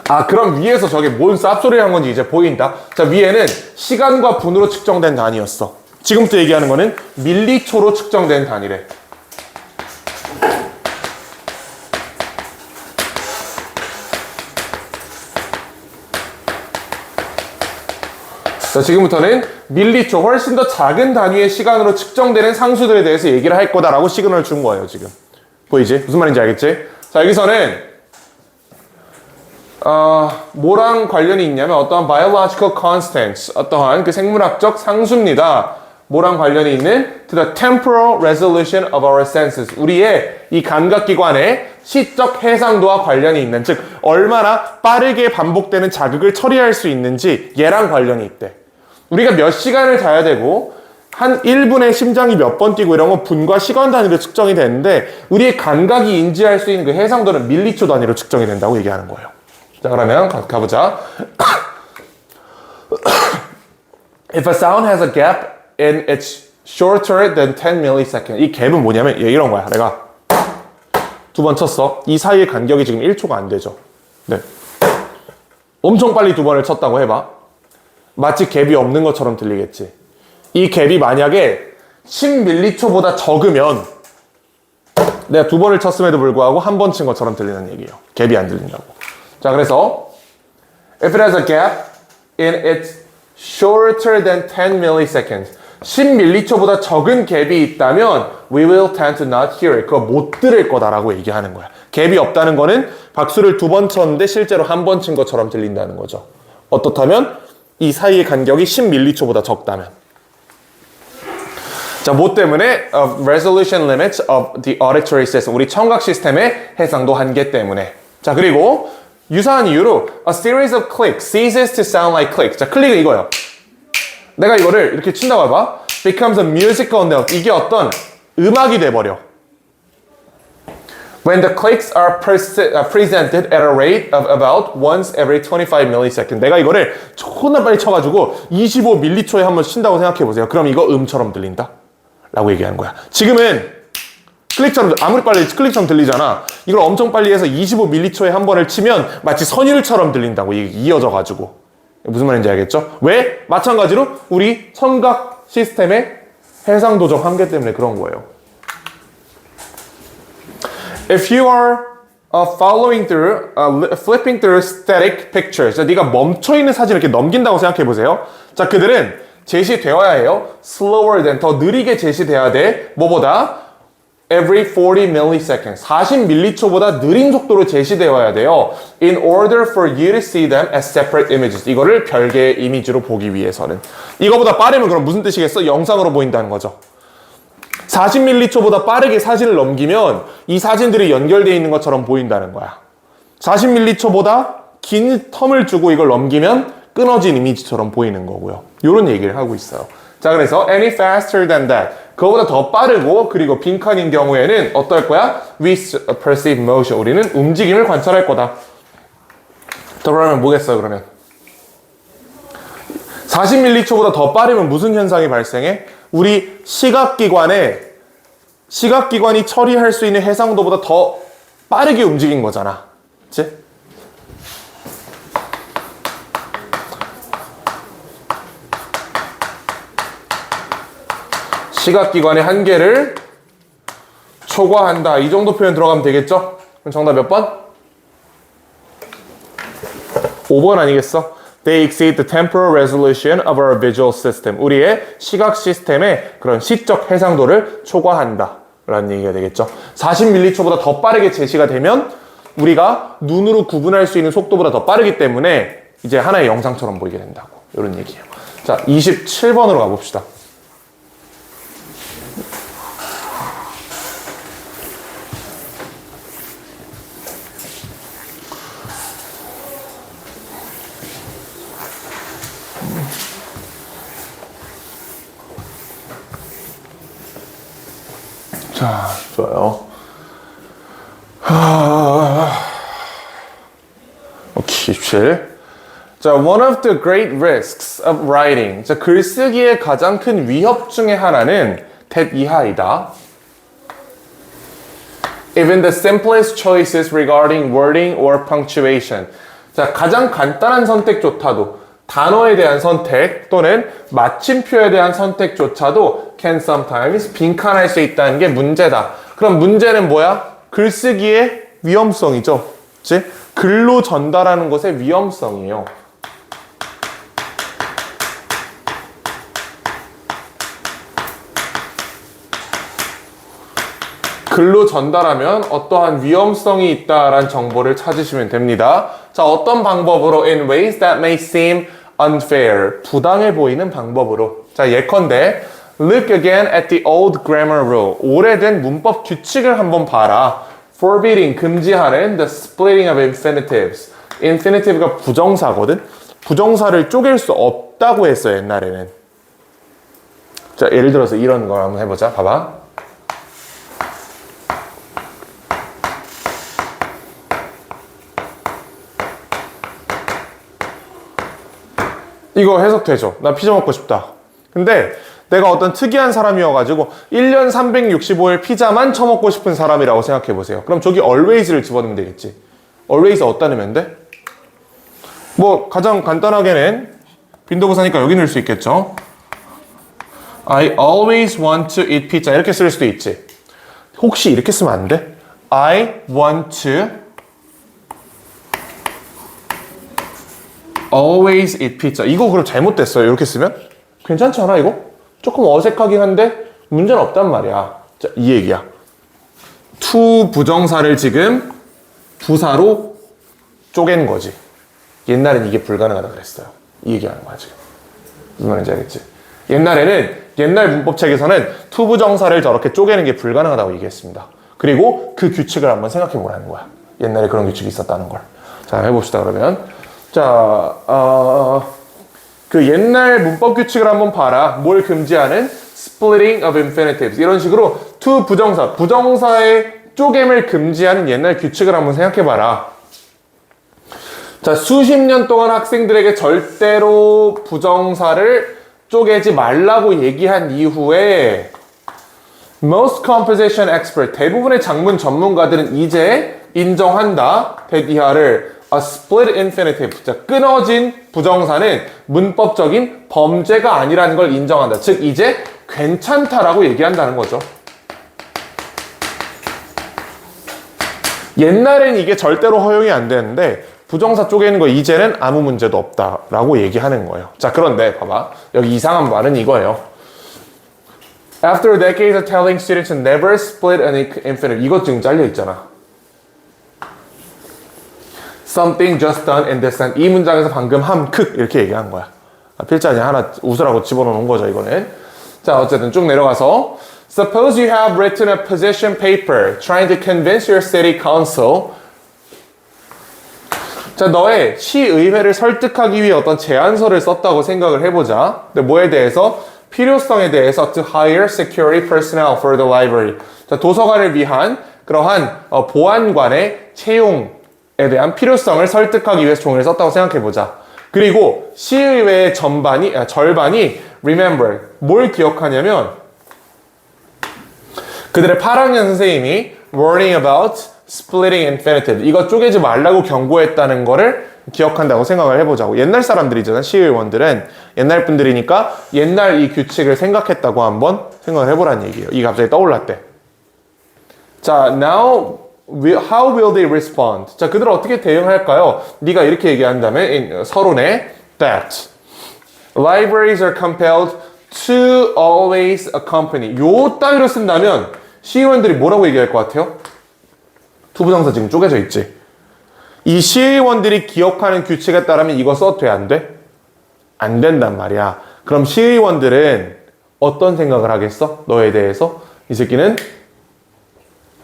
아, 그럼 위에서 저게 뭔 쌉소리 한 건지 이제 보인다. 자, 위에는 시간과 분으로 측정된 단위였어. 지금부터 얘기하는 거는 밀리초로 측정된 단위래. 자, 지금부터는 밀리초, 훨씬 더 작은 단위의 시간으로 측정되는 상수들에 대해서 얘기를 할 거다라고 시그널을 준 거예요, 지금. 보이지? 무슨 말인지 알겠지? 자, 여기서는 뭐랑 관련이 있냐면 어떠한 biological constants, 어떠한 그 생물학적 상수입니다. 뭐랑 관련이 있는 to the temporal resolution of our senses. 우리의 이 감각기관의 시적 해상도와 관련이 있는, 즉 얼마나 빠르게 반복되는 자극을 처리할 수 있는지 얘랑 관련이 있대. 우리가 몇 시간을 자야 되고 한 1분에 심장이 몇 번 뛰고 이런 건 분과 시간 단위로 측정이 되는데 우리의 감각이 인지할 수 있는 그 해상도는 밀리초 단위로 측정이 된다고 얘기하는 거예요. 자, 그러면 가보자. If a sound has a gap and it's shorter than 10 milliseconds. 이 갭은 뭐냐면 이런 거야. 내가 두 번 쳤어. 이 사이의 간격이 지금 1초가 안 되죠. 네. 엄청 빨리 두 번을 쳤다고 해봐. 마치 갭이 없는 것처럼 들리겠지. 이 갭이 만약에 10ml초보다 적으면 내가 두 번을 쳤음에도 불구하고 한 번 친 것처럼 들리는 얘기예요. 갭이 안 들린다고. 자, 그래서 if it has a gap and it's shorter than 10 milliseconds. 10ml초보다 적은 갭이 있다면 we will tend to not hear it. 그거 못 들을 거다라고 얘기하는 거야. 갭이 없다는 거는 박수를 두 번 쳤는데 실제로 한 번 친 것처럼 들린다는 거죠. 어떻다면 이 사이의 간격이 10ml초보다 적다면. 자, 뭐 때문에? resolution limits of the auditory system. 우리 청각 시스템의 해상도 한계 때문에. 자, 그리고 유사한 이유로 a series of clicks ceases to sound like clicks. 자, 클릭은 이거예요. 내가 이거를 이렇게 친다고 해봐. becomes a musical note. 이게 어떤 음악이 돼버려. When the clicks are presented at a rate of about once every 25 millisecond. 내가 이거를 존나 빨리 쳐가지고 25m초에 한 번 친다고 생각해보세요. 그럼 이거 음처럼 들린다? 라고 얘기하는 거야. 지금은 클릭처럼 아무리 빨리 클릭처럼 들리잖아. 이걸 엄청 빨리 해서 25m초에 한 번을 치면 마치 선율처럼 들린다고 이어져가지고. 무슨 말인지 알겠죠? 왜? 마찬가지로 우리 청각 시스템의 해상도적 한계 때문에 그런 거예요. If you are following through, flipping through static pictures. 자, 네가 멈춰있는 사진을 이렇게 넘긴다고 생각해보세요. 자, 그들은 제시되어야 해요. slower than, 더 느리게 제시돼야 돼. 뭐보다? Every 40 milliseconds. 40m초보다 느린 속도로 제시되어야 돼요. In order for you to see them as separate images. 이거를 별개의 이미지로 보기 위해서는. 이거보다 빠르면 그럼 무슨 뜻이겠어? 영상으로 보인다는 거죠. 40m초보다 빠르게 사진을 넘기면 이 사진들이 연결되어 있는 것처럼 보인다는 거야. 40m초보다 긴 텀을 주고 이걸 넘기면 끊어진 이미지처럼 보이는 거고요. 이런 얘기를 하고 있어요. 자, 그래서 any faster than that. 그거보다 더 빠르고 그리고 빈칸인 경우에는 어떨 거야? We perceive motion. 우리는 움직임을 관찰할 거다. 더 그러면 뭐겠어 그러면? 40m초보다 더 빠르면 무슨 현상이 발생해? 우리 시각기관이 처리할 수 있는 해상도보다 더 빠르게 움직인 거잖아. 그치? 시각기관의 한계를 초과한다. 이 정도 표현 들어가면 되겠죠? 그럼 정답 몇 번? 5번 아니겠어? They exceed the temporal resolution of our visual system. 우리의 시각 시스템의 그런 시적 해상도를 초과한다. 라는 얘기가 되겠죠. 40m초보다 더 빠르게 제시가 되면 우리가 눈으로 구분할 수 있는 속도보다 더 빠르기 때문에 이제 하나의 영상처럼 보이게 된다고. 이런 얘기예요. 자, 27번으로 가봅시다. 자, 좋아요. 오케이, 27. 자, one of the great risks of writing. 자, 글쓰기의 가장 큰 위협 중에 하나는 대 이하이다. Even the simplest choices regarding wording or punctuation. 자, 가장 간단한 선택조차도 단어에 대한 선택 또는 마침표에 대한 선택조차도 can sometimes 빈칸할 수 있다는 게 문제다. 그럼 문제는 뭐야? 글쓰기의 위험성이죠. 그치? 글로 전달하는 것의 위험성이에요. 글로 전달하면 어떠한 위험성이 있다라는 정보를 찾으시면 됩니다. 자, 어떤 방법으로? In ways that may seem unfair. 부당해 보이는 방법으로. 자, 예컨대 Look again at the old grammar rule. 오래된 문법 규칙을 한번 봐라. Forbidding, 금지하는 the splitting of infinitives. Infinitive가 부정사거든? 부정사를 쪼갤 수 없다고 했어요, 옛날에는. 자, 예를 들어서 이런 걸 한번 해보자. 봐봐. 이거 해석되죠? 나 피자 먹고 싶다. 근데 내가 어떤 특이한 사람이어가지고 1년 365일 피자만 처먹고 싶은 사람이라고 생각해보세요. 그럼 저기 always를 집어넣으면 되겠지. always 어디다 넣으면 돼? 뭐 가장 간단하게는 빈도부사니까 여기 넣을 수 있겠죠. I always want to eat pizza 이렇게 쓸 수도 있지. 혹시 이렇게 쓰면 안 돼? I want to always eat pizza. 이거 그럼 잘못됐어요. 이렇게 쓰면? 괜찮지 않아 이거? 조금 어색하긴 한데 문제는 없단 말이야. 자, 이 얘기야. to 부정사를 지금 부사로 쪼갠 거지. 옛날엔 이게 불가능하다 그랬어요. 이 얘기하는 거야 지금. 무슨 말인지 알겠지? 옛날에는 옛날 문법책에서는 to 부정사를 저렇게 쪼개는 게 불가능하다고 얘기했습니다. 그리고 그 규칙을 한번 생각해 보라는 거야. 옛날에 그런 규칙이 있었다는 걸. 자, 해봅시다 그러면. 자, 그 옛날 문법 규칙을 한번 봐라. 뭘 금지하는? Splitting of infinitives. 이런 식으로 to 부정사, 부정사의 쪼개을 금지하는 옛날 규칙을 한번 생각해봐라. 자, 수십 년 동안 학생들에게 절대로 부정사를 쪼개지 말라고 얘기한 이후에 most composition expert, 대부분의 작문 전문가들은 이제 인정한다. 대디하를 a split infinitive, 자, 끊어진 부정사는 문법적인 범죄가 아니라는 걸 인정한다. 즉 이제 괜찮다라고 얘기한다는 거죠. 옛날엔 이게 절대로 허용이 안 되는데 부정사 쪼개는 거 이제는 아무 문제도 없다라고 얘기하는 거예요. 자, 그런데 봐봐. 여기 이상한 말은 이거예요. After decades of telling students to never split an infinitive. 이것 지금 잘려 있잖아. Something just done in this sense. 이 문장에서 방금 함크 이렇게 얘기한 거야. 필자니 하나 웃으라고 집어넣은 거죠, 이거는. 자, 어쨌든 쭉 내려가서 Suppose you have written a position paper trying to convince your city council. 자, 너의 시의회를 설득하기 위해 어떤 제안서를 썼다고 생각을 해보자. 근데 뭐에 대해서? 필요성에 대해서 to hire security personnel for the library. 자, 도서관을 위한 그러한 보안관의 채용에 대한 필요성을 설득하기 위해서 종이를 썼다고 생각해보자. 그리고 시의회의 절반이 remember, 뭘 기억하냐면 그들의 8학년 선생님이 warning about splitting infinitive, 이거 쪼개지 말라고 경고했다는 거를 기억한다고 생각을 해보자고. 옛날 사람들이잖아, 시의원들은. 옛날 분들이니까 옛날 이 규칙을 생각했다고 한번 생각을 해보라는 얘기예요. 이게 갑자기 떠올랐대. 자, now how will they respond? 자, 그들은 어떻게 대응할까요? 네가 이렇게 얘기한다면 서론에 that libraries are compelled to always accompany. 요 따위로 쓴다면 시의원들이 뭐라고 얘기할 것 같아요? 투부정사 지금 쪼개져 있지. 이 시의원들이 기억하는 규칙에 따르면 이거 써도 돼? 안 돼? 안 된단 말이야. 그럼 시의원들은 어떤 생각을 하겠어? 너에 대해서? 이 새끼는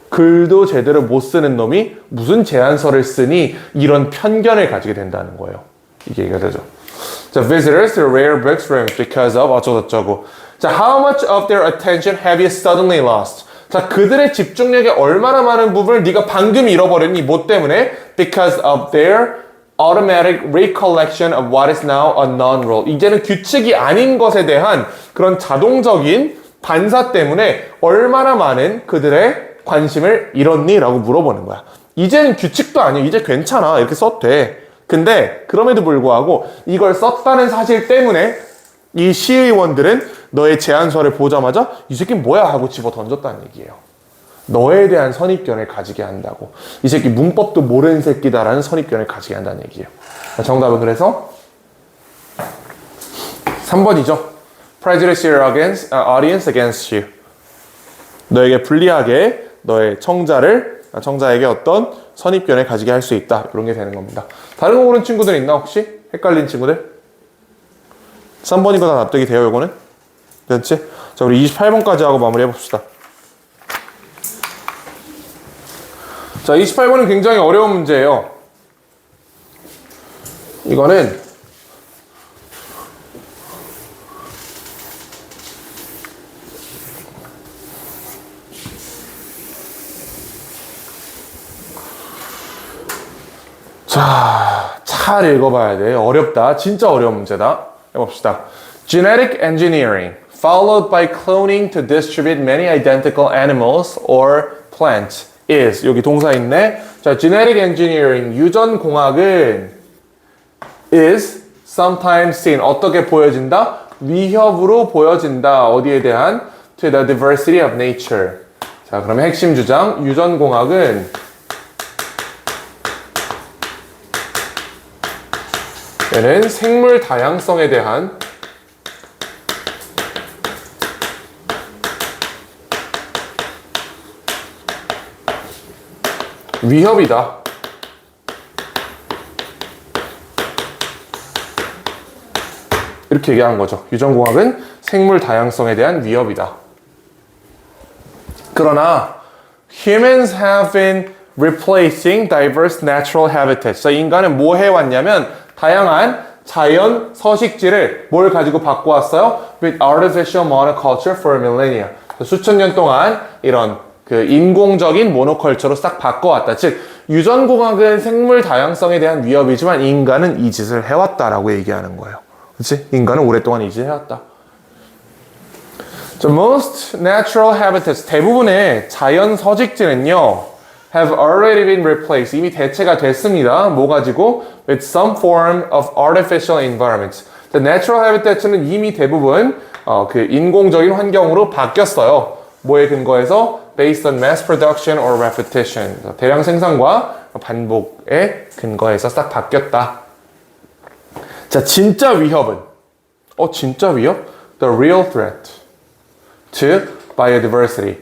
글도 제대로 못 쓰는 놈이 무슨 제안서를 쓰니? 이런 편견을 가지게 된다는 거예요. 이게 얘기가 되죠. 자, visitors to rare books rooms because of 어쩌고저쩌고. 자, how much of their attention have you suddenly lost? 자, 그들의 집중력의 얼마나 많은 부분을 네가 방금 잃어버렸니? 뭐 때문에? Because of their automatic recollection of what is now a non-rule. 이제는 규칙이 아닌 것에 대한 그런 자동적인 반사 때문에 얼마나 많은 그들의 관심을 잃었니? 라고 물어보는 거야. 이제는 규칙도 아니야. 이제 괜찮아. 이렇게 써도 돼. 근데 그럼에도 불구하고 이걸 썼다는 사실 때문에 이 시의원들은 너의 제안서를 보자마자 이 새끼는 뭐야 하고 집어 던졌다는 얘기예요. 너에 대한 선입견을 가지게 한다고. 이 새끼 문법도 모르는 새끼다라는 선입견을 가지게 한다는 얘기예요. 정답은 그래서 3번이죠. Prejudice your audience against you. 너에게 불리하게 너의 청자에게 어떤 선입견을 가지게 할 수 있다. 이런 게 되는 겁니다. 다른 거 고른 친구들 있나 혹시? 헷갈린 친구들? 3번인 거 다 납득이 돼요, 요거는? 됐지? 자, 우리 28번까지 하고 마무리 해봅시다. 자, 28번은 굉장히 어려운 문제예요. 이거는 자, 잘 읽어봐야 돼요. 어렵다. 진짜 어려운 문제다. 해봅시다. Genetic engineering, followed by cloning to distribute many identical animals or plants, is. 여기 동사 있네. 자, genetic engineering, 유전공학은 is sometimes seen. 어떻게 보여진다? 위협으로 보여진다. 어디에 대한? To the diversity of nature. 자, 그러면 핵심 주장, 유전공학은 얘는 생물 다양성에 대한 위협이다. 이렇게 얘기한 거죠. 유전공학은 생물 다양성에 대한 위협이다. 그러나 humans have been replacing diverse natural habitats. 자, 인간은 뭐 해왔냐면 다양한 자연 서식지를 뭘 가지고 바꿔왔어요? With artificial monoculture for millennia. 수천 년 동안 이런 그 인공적인 모노컬처로 싹 바꿔왔다. 즉 유전공학은 생물 다양성에 대한 위협이지만 인간은 이 짓을 해왔다라고 얘기하는 거예요. 그렇지? 인간은 오랫동안 이 짓을 해왔다. So most natural habitats, 대부분의 자연 서식지는요, have already been replaced. 이미 대체가 됐습니다. 뭐 가지고? With some form of artificial environments. The natural habitat는 이미 대부분 그 인공적인 환경으로 바뀌었어요. 뭐에 근거해서? Based on mass production or repetition. 대량 생산과 반복에 근거해서 싹 바뀌었다. 자, 진짜 위협은? 진짜 위협? The real threat to biodiversity.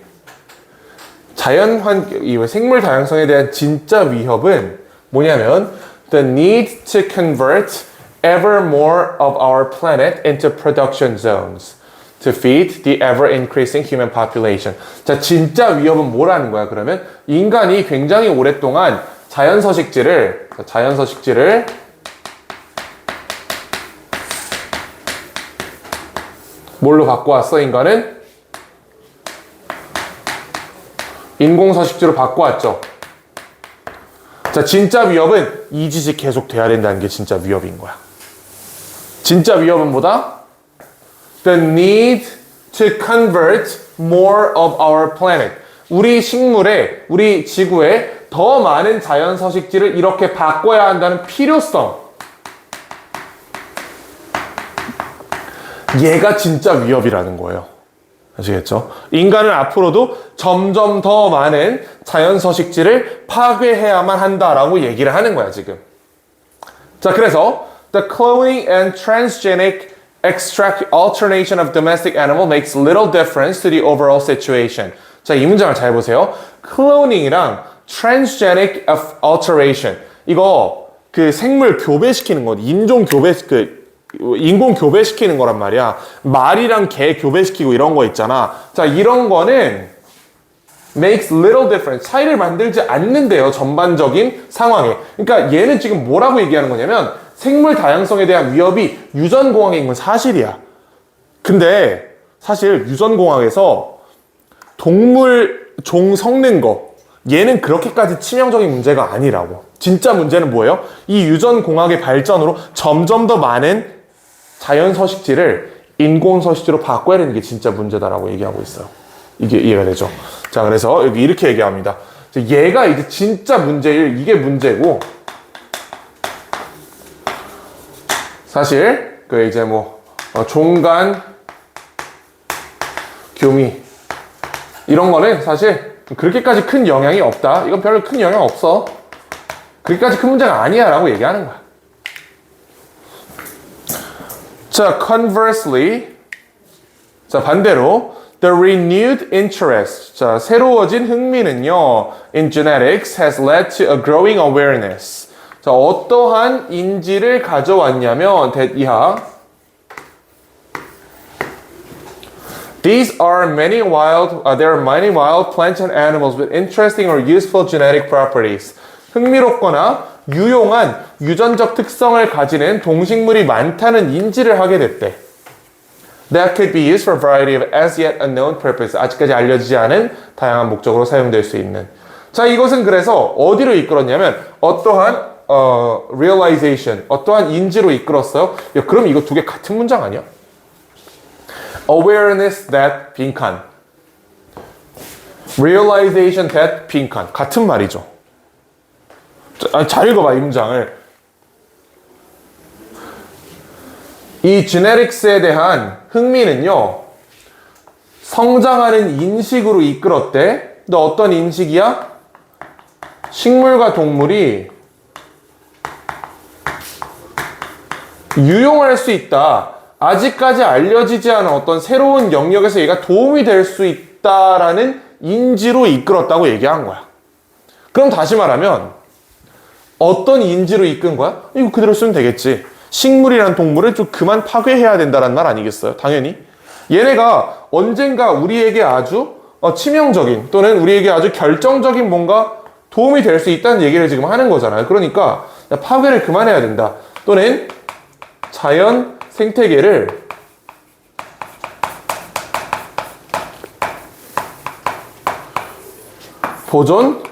자연 환경, 이 생물 다양성에 대한 진짜 위협은 뭐냐면 the need to convert ever more of our planet into production zones to feed the ever-increasing human population. 자, 진짜 위협은 뭐라는 거야, 그러면? 인간이 굉장히 오랫동안 자연 서식지를 뭘로 바꿔왔어, 인간은? 인공서식지로 바꿔왔죠. 자, 진짜 위협은 이 짓이 계속 돼야 된다는 게 진짜 위협인 거야. 진짜 위협은 뭐다? The need to convert more of our planet. 우리 식물에, 우리 지구에 더 많은 자연 서식지를 이렇게 바꿔야 한다는 필요성. 얘가 진짜 위협이라는 거예요. 아시겠죠? 인간은 앞으로도 점점 더 많은 자연 서식지를 파괴해야만 한다라고 얘기를 하는 거야, 지금. 자, 그래서 the cloning and transgenic extract alternation of domestic animal makes little difference to the overall situation. 자, 이 문장을 잘 보세요. cloning이랑 transgenic alteration. 이거 그 생물 교배시키는 거, 인종 교배, 인공 교배시키는 거란 말이야. 말이랑 개 교배시키고 이런 거 있잖아. 자, 이런 거는 makes little difference. 차이를 만들지 않는데요, 전반적인 상황에. 그러니까 얘는 지금 뭐라고 얘기하는 거냐면 생물 다양성에 대한 위협이 유전공학인 건 사실이야. 근데 사실 유전공학에서 동물 종 섞는 거, 얘는 그렇게까지 치명적인 문제가 아니라고. 진짜 문제는 뭐예요? 이 유전공학의 발전으로 점점 더 많은 자연 서식지를 인공 서식지로 바꿔야 되는 게 진짜 문제다라고 얘기하고 있어요. 이게 이해가 되죠? 자, 그래서 여기 이렇게 얘기합니다. 얘가 이제 진짜 문제일, 이게 문제고, 사실 그 이제 뭐 종간 교미 이런 거는 사실 그렇게까지 큰 영향이 없다. 이건 별로 큰 영향 없어. 그렇게까지 큰 문제가 아니야 라고 얘기하는 거야. 자, conversely, 자, 반대로 the renewed interest, 자, 새로워진 흥미는요, in genetics has led to a growing awareness. 자, 어떠한 인지를 가져왔냐면 이하 There are many wild plants and animals with interesting or useful genetic properties. 흥미롭거나 유용한 유전적 특성을 가지는 동식물이 많다는 인지를 하게 됐대. That could be used for a variety of as yet unknown purposes. 아직까지 알려지지 않은 다양한 목적으로 사용될 수 있는. 자, 이것은 그래서 어디로 이끌었냐면 어떠한 realization, 어떠한 인지로 이끌었어요? 야, 그럼 이거 두 개 같은 문장 아니야? Awareness that 빈칸, realization that 빈칸, 같은 말이죠. 잘 읽어봐, 이 문장을. 이 genetics에 대한 흥미는요, 성장하는 인식으로 이끌었대. 너 어떤 인식이야? 식물과 동물이 유용할 수 있다. 아직까지 알려지지 않은 어떤 새로운 영역에서 얘가 도움이 될 수 있다라는 인지로 이끌었다고 얘기한 거야. 그럼 다시 말하면 어떤 인지로 이끈 거야? 이거 그대로 쓰면 되겠지. 식물이란 동물을 좀 그만 파괴해야 된다는 말 아니겠어요? 당연히. 얘네가 언젠가 우리에게 아주 치명적인 또는 우리에게 아주 결정적인 뭔가 도움이 될 수 있다는 얘기를 지금 하는 거잖아요. 그러니까 파괴를 그만해야 된다. 또는 자연 생태계를 보존해야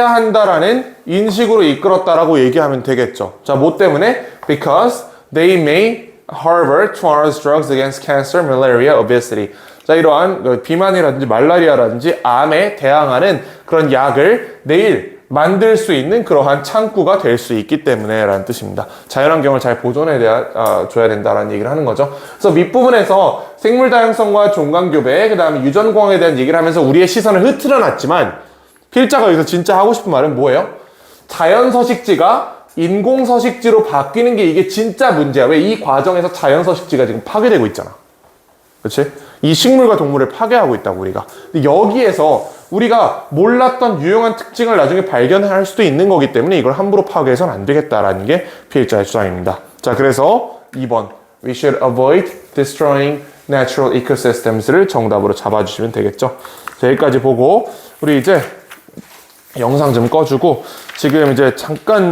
한다라는 인식으로 이끌었다라고 얘기하면 되겠죠. 자, 뭐 때문에? Because they may harbor tomorrow's drugs against cancer, malaria, obesity. 자, 이러한 비만이라든지 말라리아라든지 암에 대항하는 그런 약을 내일 만들 수 있는 그러한 창구가 될 수 있기 때문에 라는 뜻입니다. 자연환경을 잘 보존해 줘야 된다라는 얘기를 하는 거죠. 그래서 밑부분에서 생물 다양성과 종강교배, 그 다음에 유전공학에 대한 얘기를 하면서 우리의 시선을 흐트러 놨지만 필자가 여기서 진짜 하고 싶은 말은 뭐예요? 자연서식지가 인공서식지로 바뀌는 게 이게 진짜 문제야. 왜? 이 과정에서 자연서식지가 지금 파괴되고 있잖아. 그렇지? 이 식물과 동물을 파괴하고 있다고 우리가. 근데 여기에서 우리가 몰랐던 유용한 특징을 나중에 발견할 수도 있는 거기 때문에 이걸 함부로 파괴해서는 안 되겠다라는 게 피해자의 주장입니다. 자, 그래서 2번 We should avoid destroying natural ecosystems를 정답으로 잡아주시면 되겠죠. 자, 여기까지 보고 우리 이제 영상 좀 꺼주고 지금 이제 잠깐